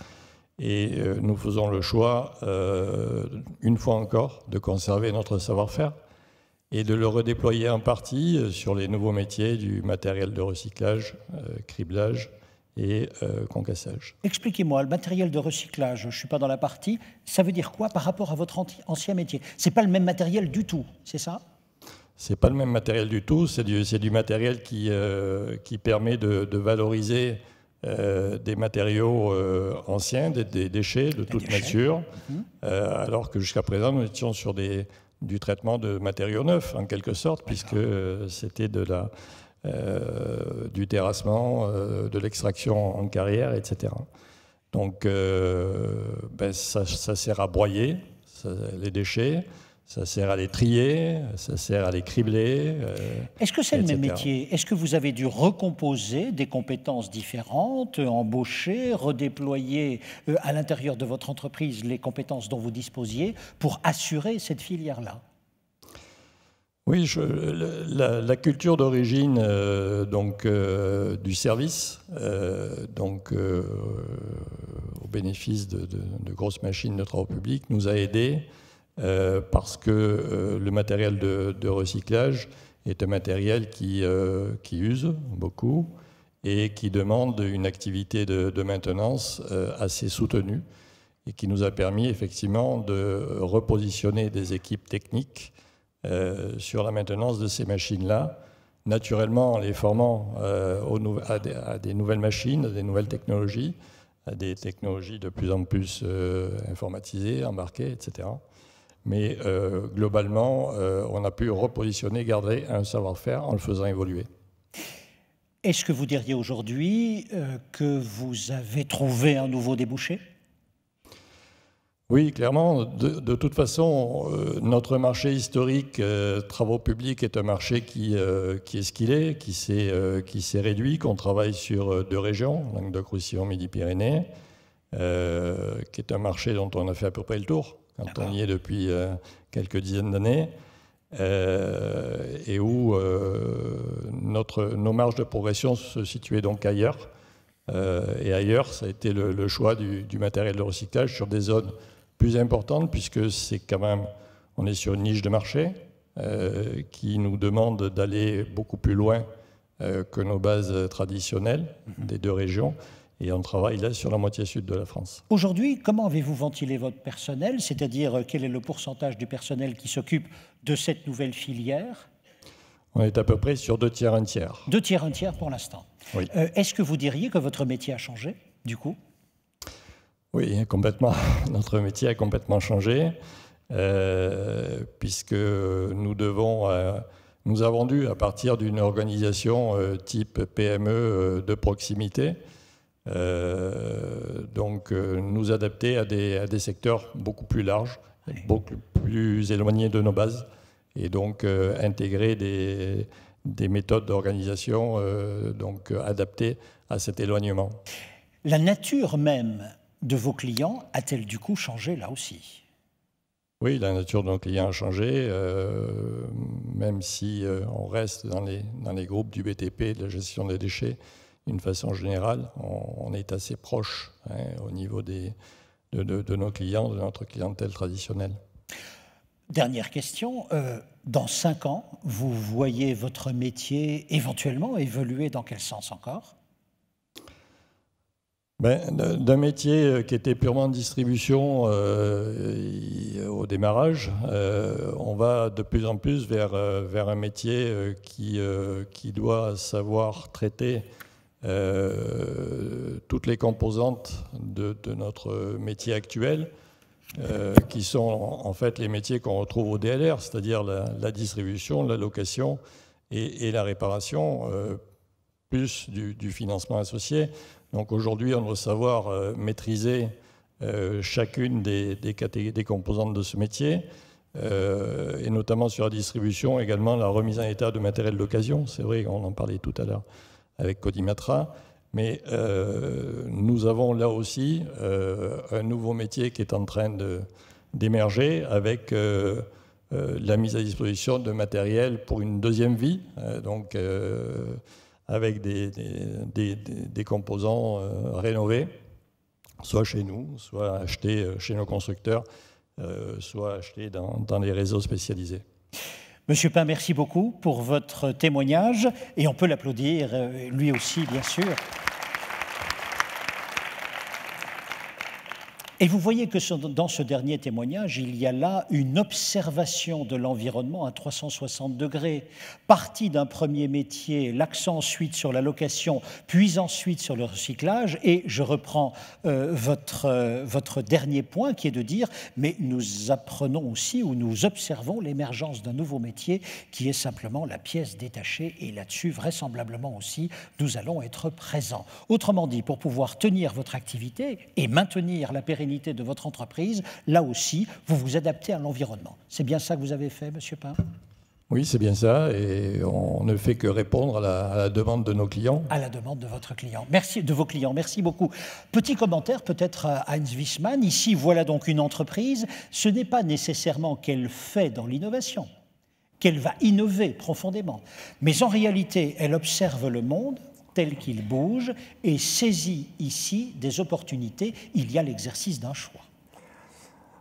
Et nous faisons le choix, une fois encore, de conserver notre savoir-faire et de le redéployer en partie sur les nouveaux métiers du matériel de recyclage, criblage et concassage. Expliquez-moi, le matériel de recyclage, je ne suis pas dans la partie, ça veut dire quoi par rapport à votre ancien métier? Ce n'est pas le même matériel du tout, c'est ça? Ce n'est pas le même matériel du tout, c'est du matériel qui permet de valoriser des matériaux anciens, des déchets de toute nature, alors que jusqu'à présent nous étions sur du traitement de matériaux neufs en quelque sorte, puisque c'était du terrassement, de l'extraction en carrière, etc. Donc ça sert à broyer les déchets, ça sert à les trier, ça sert à les cribler. Est-ce que c'est le même métier? Est-ce que vous avez dû recomposer des compétences différentes, embaucher, redéployer à l'intérieur de votre entreprise les compétences dont vous disposiez pour assurer cette filière-là? Oui, la culture d'origine du service, au bénéfice de grosses machines de travaux publics, nous a aidés parce que le matériel de recyclage est un matériel qui use beaucoup et qui demande une activité de maintenance assez soutenue et qui nous a permis effectivement de repositionner des équipes techniques sur la maintenance de ces machines-là, naturellement en les formant à des nouvelles machines, à des nouvelles technologies, à des technologies de plus en plus informatisées, embarquées, etc. Mais globalement, on a pu repositionner, garder un savoir-faire en le faisant évoluer. Est-ce que vous diriez aujourd'hui que vous avez trouvé un nouveau débouché ? Oui, clairement. De toute façon, notre marché historique travaux publics est un marché qui est ce qu'il est, qui s'est réduit, qu'on travaille sur 2 régions, Languedoc-Roussillon, Midi-Pyrénées, qui est un marché dont on a fait à peu près le tour, quand on y est depuis quelques dizaines d'années, et où nos marges de progression se situaient donc ailleurs. Et ailleurs, ça a été le choix du matériel de recyclage sur des zones plus importante, puisque c'est quand même, on est sur une niche de marché qui nous demande d'aller beaucoup plus loin que nos bases traditionnelles des 2 régions, et on travaille là sur la moitié sud de la France. Aujourd'hui, comment avez-vous ventilé votre personnel? C'est-à-dire, quel est le pourcentage du personnel qui s'occupe de cette nouvelle filière? On est à peu près sur 2 tiers, 1 tiers. 2 tiers, 1 tiers pour l'instant. Oui. Est-ce que vous diriez que votre métier a changé, du coup? Oui, complètement. Notre métier a complètement changé, puisque nous avons dû, à partir d'une organisation type PME de proximité, nous adapter à des secteurs beaucoup plus larges, beaucoup plus éloignés de nos bases, et donc intégrer des des méthodes d'organisation donc adaptées à cet éloignement. La nature même de vos clients a-t-elle du coup changé là aussi? Oui, la nature de nos clients a changé, même si on reste dans les groupes du BTP, de la gestion des déchets, d'une façon générale, on est assez proche au niveau de nos clients, de notre clientèle traditionnelle. Dernière question, dans 5 ans, vous voyez votre métier éventuellement évoluer dans quel sens encore? D'un métier qui était purement de distribution au démarrage, on va de plus en plus vers un métier qui doit savoir traiter toutes les composantes de notre métier actuel, qui sont en fait les métiers qu'on retrouve au DLR, c'est-à-dire la distribution, la location et la réparation, plus du financement associé. Donc aujourd'hui, on doit savoir maîtriser chacune des composantes de ce métier, et notamment sur la distribution, également la remise en état de matériel d'occasion. C'est vrai qu'on en parlait tout à l'heure avec Codimatra, mais nous avons là aussi un nouveau métier qui est en train d'émerger avec la mise à disposition de matériel pour une deuxième vie, avec des composants rénovés, soit chez nous, soit achetés chez nos constructeurs, soit achetés dans les réseaux spécialisés. Monsieur Pin, merci beaucoup pour votre témoignage, et on peut l'applaudir lui aussi, bien sûr. Et vous voyez que dans ce dernier témoignage, il y a là une observation de l'environnement à 360 degrés. Parti d'un premier métier, l'accent ensuite sur la location, puis ensuite sur le recyclage. Et je reprends votre dernier point qui est de dire, mais nous apprenons aussi ou nous observons l'émergence d'un nouveau métier qui est simplement la pièce détachée. Et là-dessus, vraisemblablement aussi, nous allons être présents. Autrement dit, pour pouvoir tenir votre activité et maintenir la pérennité de votre entreprise, là aussi, vous vous adaptez à l'environnement. C'est bien ça que vous avez fait, Monsieur Pin? Oui, c'est bien ça, et on ne fait que répondre à la demande de nos clients. À la demande de votre client. Merci, de vos clients, merci beaucoup. Petit commentaire peut-être à Heinz Wiesmann. Ici, voilà donc une entreprise. Ce n'est pas nécessairement qu'elle fait dans l'innovation, qu'elle va innover profondément, mais en réalité, elle observe le monde tel qu'il bouge et saisit ici des opportunités. Il y a l'exercice d'un choix.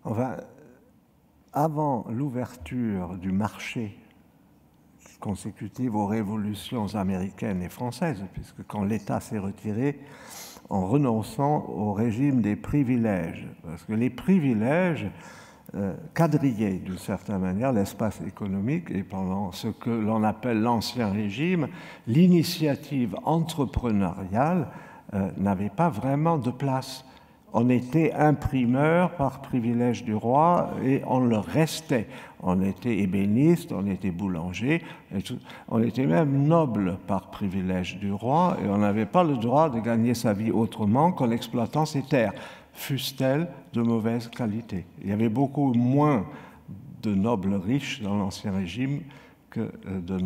Enfin, avant l'ouverture du marché consécutive aux révolutions américaines et françaises, puisque quand l'État s'est retiré en renonçant au régime des privilèges, parce que les privilèges quadrillaient d'une certaine manière l'espace économique, et pendant ce que l'on appelle l'ancien régime, l'initiative entrepreneuriale n'avait pas vraiment de place. On était imprimeur par privilège du roi et on le restait. On était ébéniste, on était boulanger, on était même noble par privilège du roi et on n'avait pas le droit de gagner sa vie autrement qu'en exploitant ses terres, fussent-elles de mauvaise qualité. Il y avait beaucoup moins de nobles riches dans l'Ancien Régime que de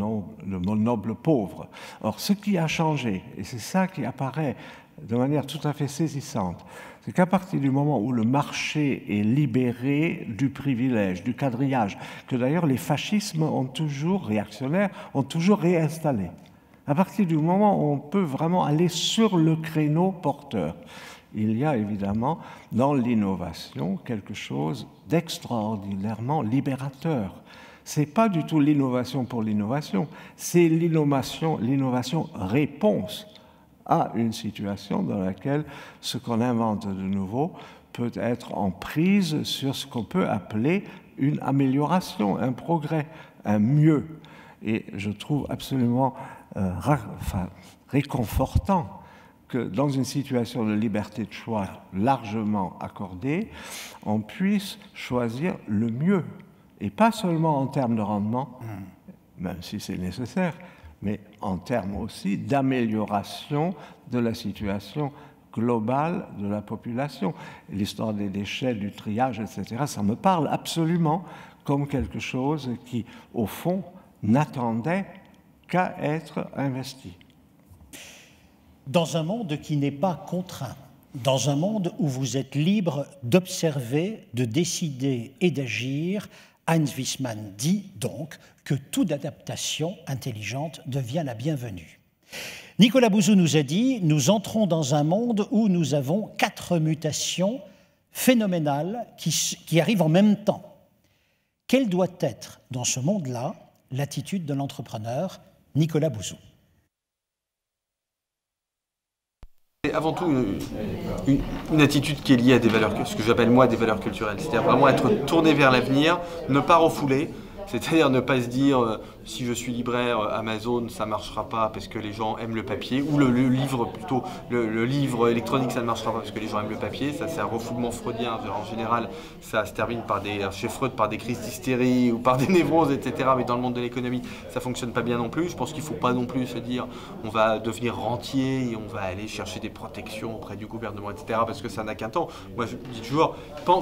nobles pauvres. Or, ce qui a changé, et c'est ça qui apparaît de manière tout à fait saisissante, c'est qu'à partir du moment où le marché est libéré du privilège, du quadrillage, que d'ailleurs les fascismes ont toujours, réactionnaires, ont toujours réinstallé, à partir du moment où on peut vraiment aller sur le créneau porteur, il y a évidemment dans l'innovation quelque chose d'extraordinairement libérateur. Ce n'est pas du tout l'innovation pour l'innovation, c'est l'innovation réponse à une situation dans laquelle ce qu'on invente de nouveau peut être en prise sur ce qu'on peut appeler une amélioration, un progrès, un mieux. Et je trouve absolument réconfortant que dans une situation de liberté de choix largement accordée, on puisse choisir le mieux. Et pas seulement en termes de rendement, même si c'est nécessaire, mais en termes aussi d'amélioration de la situation globale de la population. L'histoire des déchets, du triage, etc., ça me parle absolument comme quelque chose qui, au fond, n'attendait qu'à être investi. Dans un monde qui n'est pas contraint, dans un monde où vous êtes libre d'observer, de décider et d'agir, Heinz Wiesmann dit donc que toute adaptation intelligente devient la bienvenue. Nicolas Bouzou nous a dit « Nous entrons dans un monde où nous avons 4 mutations phénoménales qui arrivent en même temps. » Quelle doit être, dans ce monde-là, l'attitude de l'entrepreneur Nicolas Bouzou? C'est avant tout une attitude qui est liée à des valeurs, ce que j'appelle moi des valeurs culturelles. C'est-à-dire vraiment être tourné vers l'avenir, ne pas refouler, c'est-à-dire ne pas se dire si je suis libraire Amazon ça ne marchera pas parce que les gens aiment le papier, ou le livre plutôt, le livre électronique ça ne marchera pas parce que les gens aiment le papier. Ça c'est un refoulement freudien. En général ça se termine par chez Freud par des crises d'hystérie ou par des névroses, etc. Mais dans le monde de l'économie ça ne fonctionne pas bien non plus. Je pense qu'il ne faut pas non plus se dire on va devenir rentier et on va aller chercher des protections auprès du gouvernement, etc. parce que ça n'a qu'un temps. Moi je dis toujours,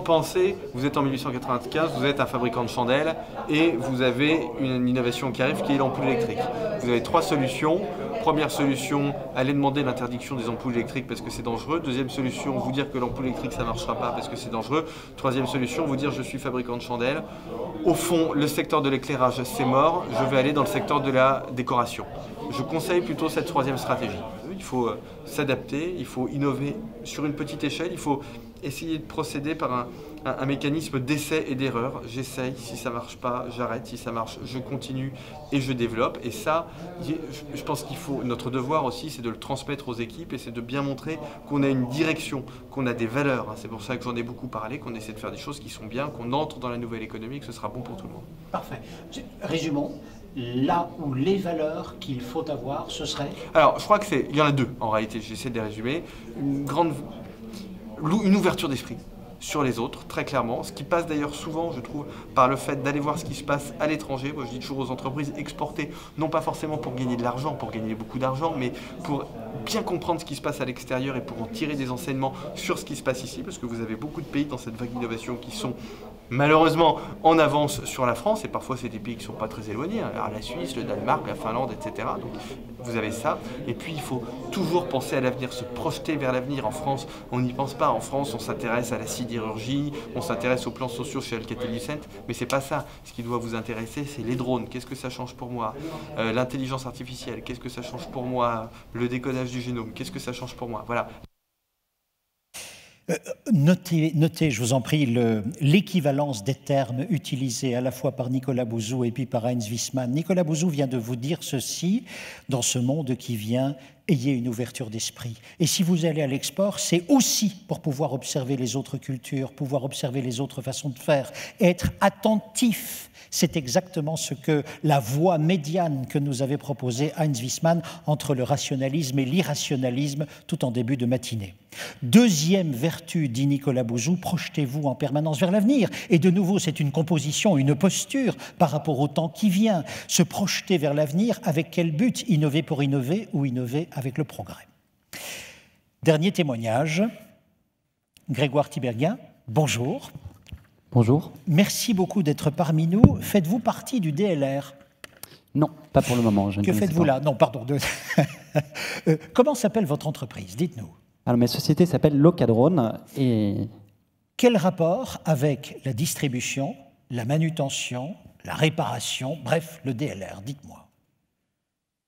pensez, vous êtes en 1895, vous êtes un fabricant de chandelles et vous avez une innovation qui arrive qui est l'ampoule électrique. Vous avez 3 solutions. Première solution, allez demander l'interdiction des ampoules électriques parce que c'est dangereux. Deuxième solution, vous dire que l'ampoule électrique ça ne marchera pas parce que c'est dangereux. Troisième solution, vous dire je suis fabricant de chandelles. Au fond, le secteur de l'éclairage c'est mort, je vais aller dans le secteur de la décoration. Je conseille plutôt cette 3e stratégie. Il faut s'adapter, il faut innover sur une petite échelle, il faut essayer de procéder par un mécanisme d'essai et d'erreur. J'essaye, si ça ne marche pas, j'arrête, si ça marche, je continue et je développe. Et ça, je pense qu'il faut, notre devoir aussi, c'est de le transmettre aux équipes et c'est de bien montrer qu'on a une direction, qu'on a des valeurs. C'est pour ça que j'en ai beaucoup parlé, qu'on essaie de faire des choses qui sont bien, qu'on entre dans la nouvelle économie, que ce sera bon pour tout le monde. Parfait. Résumons. Là où les valeurs qu'il faut avoir, ce serait? Alors, je crois qu'il y en a 2 en réalité, j'essaie de les résumer. Une ouverture d'esprit sur les autres, très clairement, ce qui passe d'ailleurs souvent, je trouve, par le fait d'aller voir ce qui se passe à l'étranger. Moi, je dis toujours aux entreprises, exporter, non pas forcément pour gagner de l'argent, pour gagner beaucoup d'argent, mais pour bien comprendre ce qui se passe à l'extérieur et pour en tirer des enseignements sur ce qui se passe ici, parce que vous avez beaucoup de pays dans cette vague d'innovation qui sont malheureusement en avance sur la France, et parfois c'est des pays qui ne sont pas très éloignés, alors la Suisse, le Danemark, la Finlande, etc. Donc vous avez ça, et puis il faut toujours penser à l'avenir, se projeter vers l'avenir. En France, on n'y pense pas. En France, on s'intéresse à la sidérurgie, on s'intéresse aux plans sociaux chez Alcatel-Lucent, mais c'est pas ça. Ce qui doit vous intéresser, c'est les drones. Qu'est-ce que ça change pour moi? L'intelligence artificielle, qu'est-ce que ça change pour moi? Le décodage du génome, qu'est-ce que ça change pour moi? Voilà. Notez, je vous en prie, l'équivalence des termes utilisés à la fois par Nicolas Bouzou et puis par Heinz Wiesmann. Nicolas Bouzou vient de vous dire ceci: dans ce monde qui vient, ayez une ouverture d'esprit. Et si vous allez à l'export, c'est aussi pour pouvoir observer les autres cultures, pouvoir observer les autres façons de faire, être attentif. C'est exactement ce que la voie médiane que nous avait proposée Heinz Wiesmann entre le rationalisme et l'irrationalisme tout en début de matinée. Deuxième vertu, dit Nicolas Bouzou, projetez-vous en permanence vers l'avenir. Et de nouveau, c'est une composition, une posture par rapport au temps qui vient. Se projeter vers l'avenir, avec quel but? Innover pour innover ou innover avec le progrès. Dernier témoignage, Grégoire Tiberghien, bonjour. Bonjour. Merci beaucoup d'être parmi nous. Faites-vous partie du DLR? Non, pas pour le moment. Que faites-vous là? Non, pardon. Comment s'appelle votre entreprise? Dites-nous. Alors, ma société s'appelle Locadrone et... Quel rapport avec la distribution, la manutention, la réparation, bref, le DLR? Dites-moi.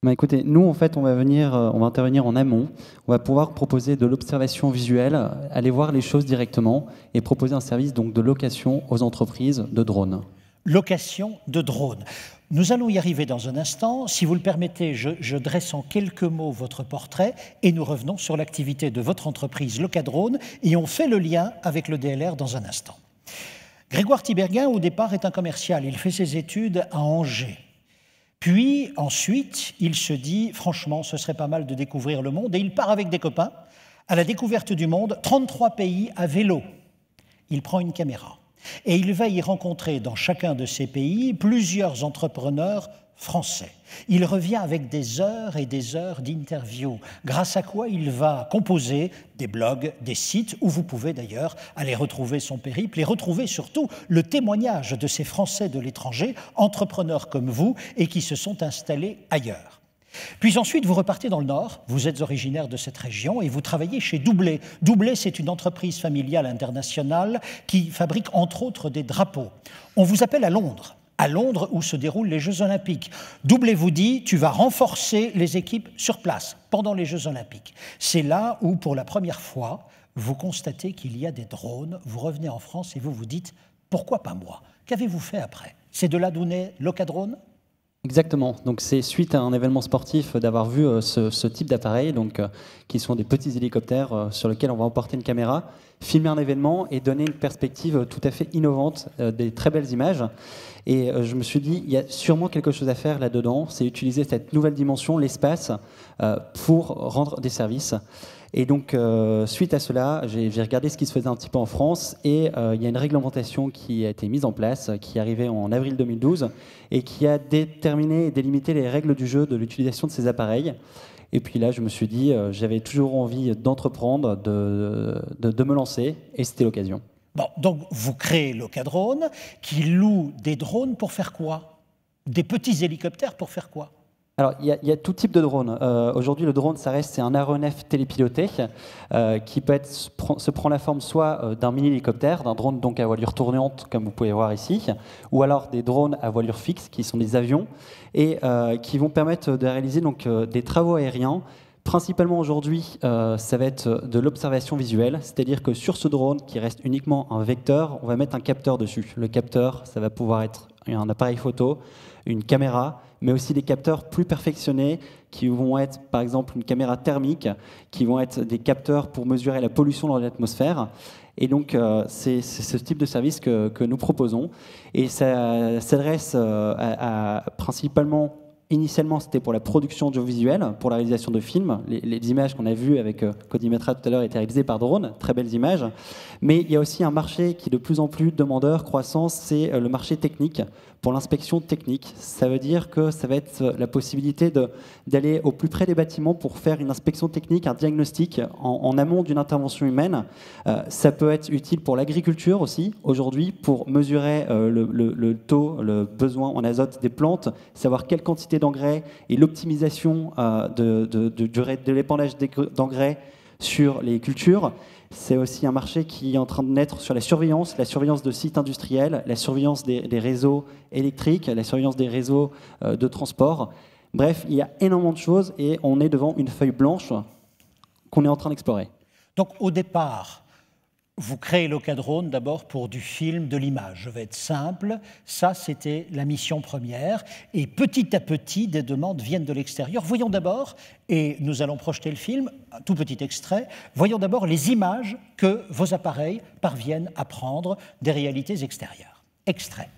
Écoutez, nous, en fait, on va intervenir en amont. On va pouvoir proposer de l'observation visuelle, aller voir les choses directement et proposer un service donc de location aux entreprises de drones. Location de drones. Nous allons y arriver dans un instant. Si vous le permettez, je dresse en quelques mots votre portrait et nous revenons sur l'activité de votre entreprise Locadrone et on fait le lien avec le DLR dans un instant. Grégoire Tiberghien, au départ, est un commercial. Il fait ses études à Angers. Puis, ensuite, il se dit, franchement, ce serait pas mal de découvrir le monde, et il part avec des copains à la découverte du monde, 33 pays à vélo. Il prend une caméra, et il va y rencontrer dans chacun de ces pays plusieurs entrepreneurs français. Il revient avec des heures et des heures d'interviews, grâce à quoi il va composer des blogs, des sites, où vous pouvez d'ailleurs aller retrouver son périple et retrouver surtout le témoignage de ces Français de l'étranger, entrepreneurs comme vous, et qui se sont installés ailleurs. Puis ensuite, vous repartez dans le Nord, vous êtes originaire de cette région et vous travaillez chez Doublet. Doublet, c'est une entreprise familiale internationale qui fabrique entre autres des drapeaux. On vous appelle à Londres où se déroulent les Jeux Olympiques. Doublet vous dit, tu vas renforcer les équipes sur place pendant les Jeux Olympiques. C'est là où, pour la première fois, vous constatez qu'il y a des drones, vous revenez en France et vous vous dites, pourquoi pas moi? Qu'avez-vous fait après? C'est de là d'où naît Locadrone? Exactement. Donc c'est suite à un événement sportif d'avoir vu ce type d'appareil, qui sont des petits hélicoptères sur lesquels on va emporter une caméra, filmer un événement et donner une perspective tout à fait innovante, des très belles images. Et je me suis dit, il y a sûrement quelque chose à faire là-dedans, c'est utiliser cette nouvelle dimension, l'espace, pour rendre des services. Et donc, suite à cela, j'ai regardé ce qui se faisait un petit peu en France et il y a une réglementation qui a été mise en place, qui est arrivée en avril 2012 et qui a déterminé et délimité les règles du jeu de l'utilisation de ces appareils. Et puis là, je me suis dit, j'avais toujours envie d'entreprendre, de me lancer, et c'était l'occasion. Bon, donc vous créez Locadrone, qui loue des drones pour faire quoi? Des petits hélicoptères pour faire quoi? Alors, il y a tout type de drone. Aujourd'hui, le drone, c'est un aéronef télépiloté qui peut se prend la forme soit d'un mini-hélicoptère, d'un drone donc à voilure tournante, comme vous pouvez voir ici, ou alors des drones à voilure fixe, qui sont des avions, et qui vont permettre de réaliser donc, des travaux aériens. Principalement aujourd'hui, ça va être de l'observation visuelle, c'est-à-dire que sur ce drone, qui reste uniquement un vecteur, on va mettre un capteur dessus. Le capteur, ça va pouvoir être un appareil photo, une caméra, mais aussi des capteurs plus perfectionnés qui vont être, par exemple, une caméra thermique, qui vont être des capteurs pour mesurer la pollution dans l'atmosphère. Et donc, c'est ce type de service que nous proposons. Et ça s'adresse principalement... Initialement, c'était pour la production audiovisuelle, pour la réalisation de films. Les images qu'on a vues avec Codimetra tout à l'heure étaient réalisées par drone, très belles images. Mais il y a aussi un marché qui est de plus en plus demandeur, croissant, c'est le marché technique, pour l'inspection technique. Ça veut dire que ça va être la possibilité d'aller au plus près des bâtiments pour faire une inspection technique, un diagnostic en amont d'une intervention humaine. Ça peut être utile pour l'agriculture aussi, aujourd'hui, pour mesurer le taux, le besoin en azote des plantes, savoir quelle quantité d'engrais et l'optimisation de l'épandage d'engrais sur les cultures. C'est aussi un marché qui est en train de naître sur la surveillance de sites industriels, la surveillance des réseaux électriques, la surveillance des réseaux de transport. Bref, il y a énormément de choses et on est devant une feuille blanche qu'on est en train d'explorer. Donc au départ, vous créez Locadrone d'abord pour du film, de l'image. Je vais être simple, ça c'était la mission première. Et petit à petit, des demandes viennent de l'extérieur. Voyons d'abord, et nous allons projeter le film, un tout petit extrait, voyons d'abord les images que vos appareils parviennent à prendre des réalités extérieures. Extrait.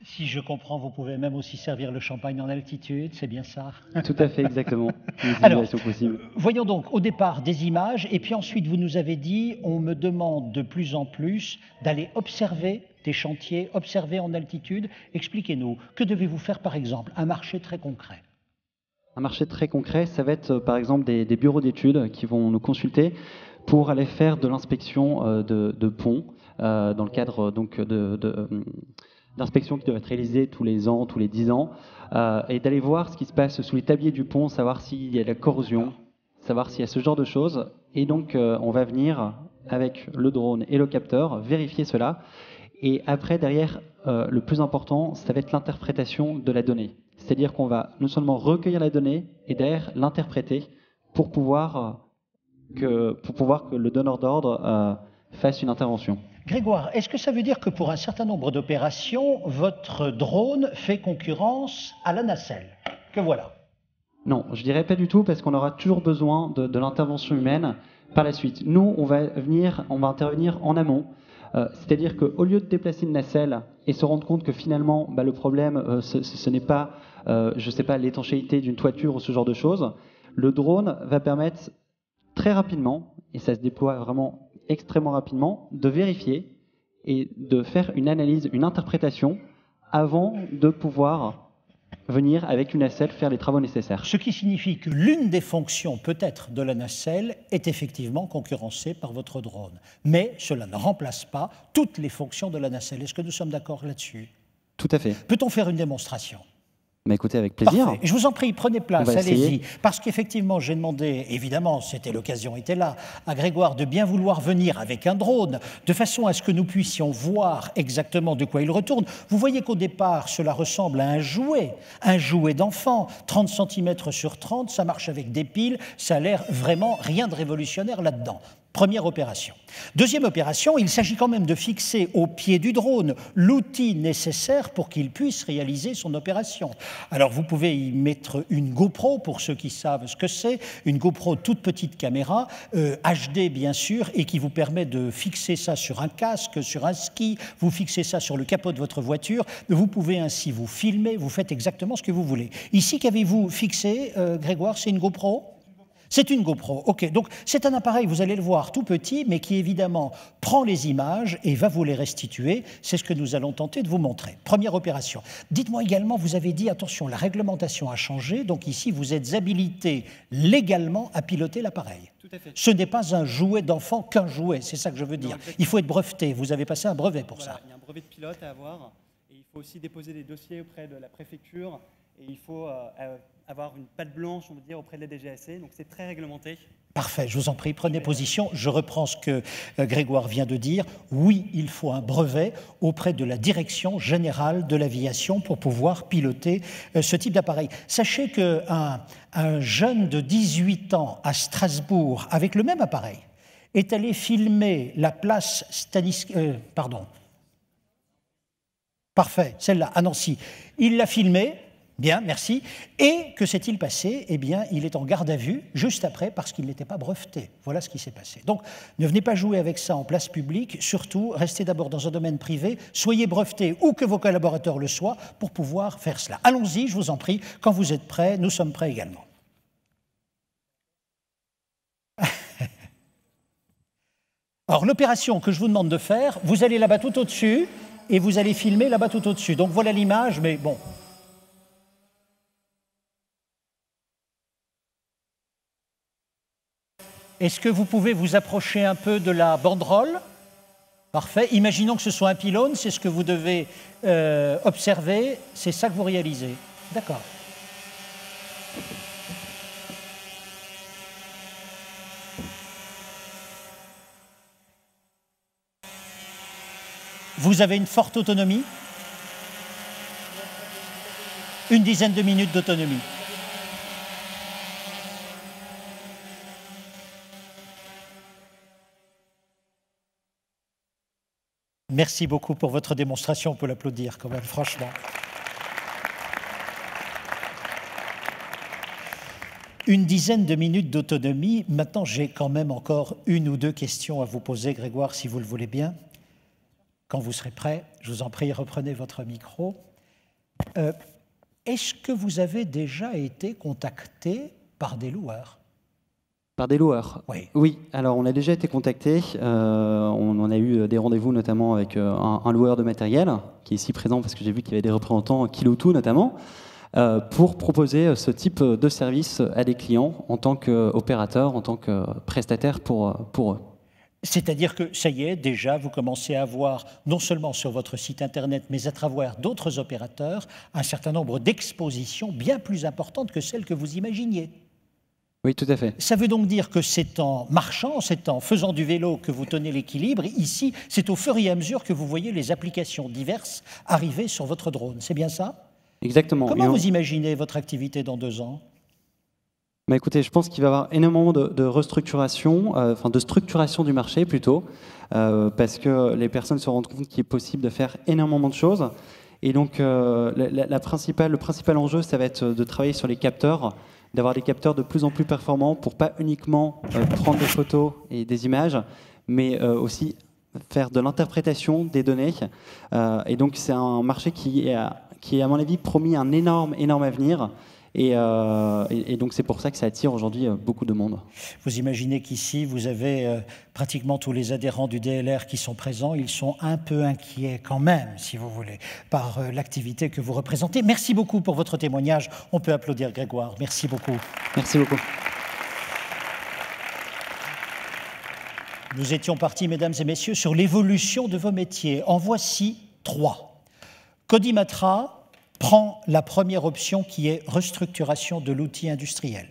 Si je comprends, vous pouvez même aussi servir le champagne en altitude, c'est bien ça? Tout à fait, exactement. Alors, voyons donc au départ des images, et puis ensuite vous nous avez dit, on me demande de plus en plus d'aller observer des chantiers, observer en altitude. Expliquez-nous, que devez-vous faire par exemple? Un marché très concret. Un marché très concret, ça va être par exemple des bureaux d'études qui vont nous consulter pour aller faire de l'inspection de ponts, dans le cadre d'inspections qui doivent être réalisées tous les ans, tous les 10 ans, et d'aller voir ce qui se passe sous les tabliers du pont, savoir s'il y a de la corrosion, savoir s'il y a ce genre de choses. Et donc, on va venir, avec le drone et le capteur, vérifier cela. Et après, derrière, le plus important, ça va être l'interprétation de la donnée. C'est-à-dire qu'on va non seulement recueillir la donnée, et derrière l'interpréter pour pouvoir que le donneur d'ordre fasse une intervention. Grégoire, est-ce que ça veut dire que pour un certain nombre d'opérations, votre drone fait concurrence à la nacelle? Que voilà. Non, je dirais pas du tout, parce qu'on aura toujours besoin de l'intervention humaine par la suite. Nous, on va intervenir en amont. C'est-à-dire qu'au lieu de déplacer une nacelle et se rendre compte que finalement, le problème, ce n'est pas, l'étanchéité d'une toiture ou ce genre de choses, le drone va permettre très rapidement, et ça se déploie vraiment extrêmement rapidement, de vérifier et de faire une analyse, une interprétation avant de pouvoir venir avec une nacelle faire les travaux nécessaires. Ce qui signifie que l'une des fonctions peut-être de la nacelle est effectivement concurrencée par votre drone. Mais cela ne remplace pas toutes les fonctions de la nacelle. Est-ce que nous sommes d'accord là-dessus? Tout à fait. Peut-on faire une démonstration? Écoutez, avec plaisir. Parfait. Je vous en prie, prenez place, allez-y. Parce qu'effectivement, j'ai demandé, évidemment, l'occasion était là, à Grégoire de bien vouloir venir avec un drone, de façon à ce que nous puissions voir exactement de quoi il retourne. Vous voyez qu'au départ, cela ressemble à un jouet d'enfant, 30 cm sur 30, ça marche avec des piles, ça a l'air vraiment rien de révolutionnaire là-dedans. Première opération. Deuxième opération, il s'agit quand même de fixer au pied du drone l'outil nécessaire pour qu'il puisse réaliser son opération. Alors vous pouvez y mettre une GoPro, pour ceux qui savent ce que c'est, une GoPro toute petite caméra, HD bien sûr, et qui vous permet de fixer ça sur un casque, sur un ski, vous fixez ça sur le capot de votre voiture, vous pouvez ainsi vous filmer, vous faites exactement ce que vous voulez. Ici, qu'avez-vous fixé, Grégoire? C'est une GoPro ? C'est une GoPro, ok. Donc c'est un appareil, vous allez le voir, tout petit, mais qui évidemment prend les images et va vous les restituer. C'est ce que nous allons tenter de vous montrer. Première opération. Dites-moi également, vous avez dit, attention, la réglementation a changé, donc ici vous êtes habilité légalement à piloter l'appareil. Tout à fait. Ce n'est pas un jouet d'enfant qu'un jouet, c'est ça que je veux dire. Non, il faut être breveté, vous avez passé un brevet pour ça. Il y a un brevet de pilote à avoir, et il faut aussi déposer des dossiers auprès de la préfecture, et il faut avoir une patte blanche, on veut dire, auprès de la DGAC, donc c'est très réglementé. Parfait, je vous en prie, prenez position. Je reprends ce que Grégoire vient de dire. Oui, il faut un brevet auprès de la Direction générale de l'aviation pour pouvoir piloter ce type d'appareil. Sachez qu'un jeune de 18 ans à Strasbourg, avec le même appareil, est allé filmer la place Parfait, celle-là, à Nancy. Il l'a filmée. Bien, merci. Et que s'est-il passé? Eh bien, il est en garde à vue juste après parce qu'il n'était pas breveté. Voilà ce qui s'est passé. Donc, ne venez pas jouer avec ça en place publique. Surtout, restez d'abord dans un domaine privé. Soyez breveté ou que vos collaborateurs le soient pour pouvoir faire cela. Allons-y, je vous en prie. Quand vous êtes prêts, nous sommes prêts également. Alors, l'opération que je vous demande de faire, vous allez là-bas tout au-dessus et vous allez filmer là-bas tout au-dessus. Donc, voilà l'image, mais bon... Est-ce que vous pouvez vous approcher un peu de la banderole? Parfait. Imaginons que ce soit un pylône, c'est ce que vous devez observer, c'est ça que vous réalisez. D'accord. Vous avez une forte autonomie? Une dizaine de minutes d'autonomie. Merci beaucoup pour votre démonstration, on peut l'applaudir quand même, franchement. Une dizaine de minutes d'autonomie. Maintenant, j'ai quand même encore une ou deux questions à vous poser, Grégoire, si vous le voulez bien. Quand vous serez prêt, je vous en prie, reprenez votre micro. Est-ce que vous avez déjà été contacté par des loueurs? Par des loueurs? Oui. Oui, alors on a déjà été contacté. On en a eu des rendez-vous notamment avec un loueur de matériel qui est ici présent parce que j'ai vu qu'il y avait des représentants Kiloutou notamment pour proposer ce type de service à des clients en tant qu'opérateur, en tant que prestataire pour eux. C'est-à-dire que, ça y est, déjà, vous commencez à avoir, non seulement sur votre site Internet, mais à travers d'autres opérateurs, un certain nombre d'expositions bien plus importantes que celles que vous imaginiez. Oui, tout à fait. Ça veut donc dire que c'est en marchant, c'est en faisant du vélo que vous tenez l'équilibre. Ici, c'est au fur et à mesure que vous voyez les applications diverses arriver sur votre drone. C'est bien ça? Exactement. Comment vous imaginez votre activité dans 2 ans? Bah écoutez, je pense qu'il va y avoir énormément de restructuration, enfin de structuration du marché plutôt, parce que les personnes se rendent compte qu'il est possible de faire énormément de choses. Et donc, le principal enjeu, ça va être de travailler sur les capteurs, d'avoir des capteurs de plus en plus performants pour pas uniquement prendre des photos et des images, mais aussi faire de l'interprétation des données. Et donc, c'est un marché qui est, à mon avis, promis un énorme avenir. Et donc c'est pour ça que ça attire aujourd'hui beaucoup de monde. Vous imaginez qu'ici, vous avez pratiquement tous les adhérents du DLR qui sont présents. Ils sont un peu inquiets quand même, si vous voulez, par l'activité que vous représentez. Merci beaucoup pour votre témoignage. On peut applaudir Grégoire. Merci beaucoup. Merci beaucoup. Nous étions partis, mesdames et messieurs, sur l'évolution de vos métiers. En voici 3. Codimatra prend la première option qui est restructuration de l'outil industriel.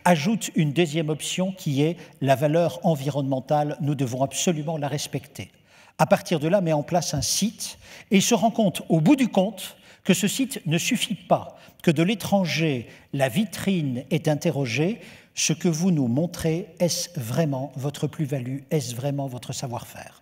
Ajoute une deuxième option qui est la valeur environnementale, nous devons absolument la respecter. À partir de là, met en place un site et se rend compte, au bout du compte, que ce site ne suffit pas, que de l'étranger, la vitrine est interrogée. Ce que vous nous montrez, est-ce vraiment votre plus-value? Est-ce vraiment votre savoir-faire?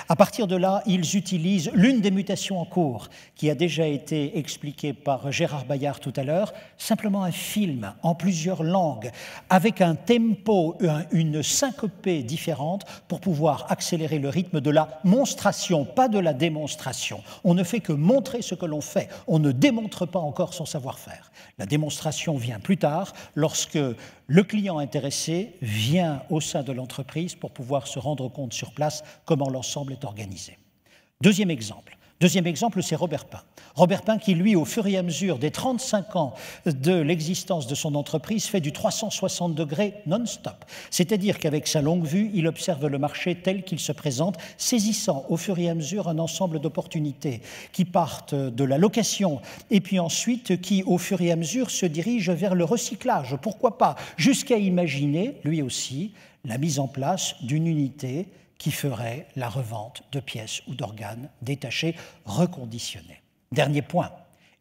À partir de là, ils utilisent l'une des mutations en cours qui a déjà été expliquée par Gérard Bayard tout à l'heure, simplement un film en plusieurs langues, avec un tempo, une syncopée différente pour pouvoir accélérer le rythme de la monstration, pas de la démonstration. On ne fait que montrer ce que l'on fait, on ne démontre pas encore son savoir-faire. La démonstration vient plus tard, lorsque le client intéressé vient au sein de l'entreprise pour pouvoir se rendre compte sur place comment l'ensemble est organisé. Deuxième exemple, c'est Robert Pin. Robert Pin qui, lui, au fur et à mesure des 35 ans de l'existence de son entreprise, fait du 360 degrés non-stop. C'est-à-dire qu'avec sa longue vue, il observe le marché tel qu'il se présente, saisissant au fur et à mesure un ensemble d'opportunités qui partent de la location et puis ensuite qui, au fur et à mesure, se dirigent vers le recyclage. Pourquoi pas? Jusqu'à imaginer, lui aussi, la mise en place d'une unité qui ferait la revente de pièces ou d'organes détachés, reconditionnés. Dernier point,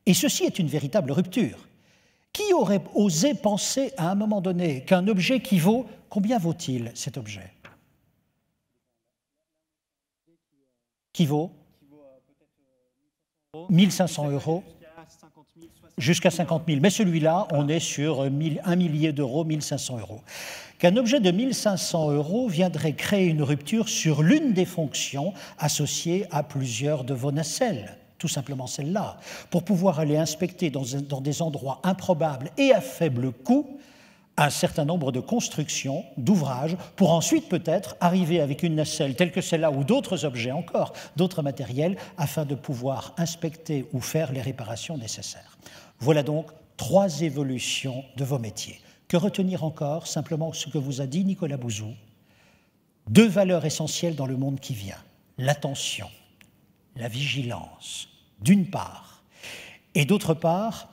et ceci est une véritable rupture. Qui aurait osé penser à un moment donné qu'un objet qui vaut, combien vaut-il cet objet? Qui vaut 1 500 euros jusqu'à 50 000. Mais celui-là, on est sur 1 millier d'euros, 1 500 euros. Qu'un objet de 1 500 euros viendrait créer une rupture sur l'une des fonctions associées à plusieurs de vos nacelles, tout simplement celle-là, pour pouvoir aller inspecter dans des endroits improbables et à faible coût un certain nombre de constructions, d'ouvrages, pour ensuite peut-être arriver avec une nacelle telle que celle-là ou d'autres objets encore, d'autres matériels, afin de pouvoir inspecter ou faire les réparations nécessaires. Voilà donc 3 évolutions de vos métiers. Que retenir encore? Simplement ce que vous a dit Nicolas Bouzou. 2 valeurs essentielles dans le monde qui vient. L'attention, la vigilance, d'une part, et d'autre part,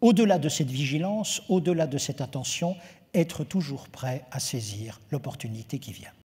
au-delà de cette vigilance, au-delà de cette attention, être toujours prêt à saisir l'opportunité qui vient.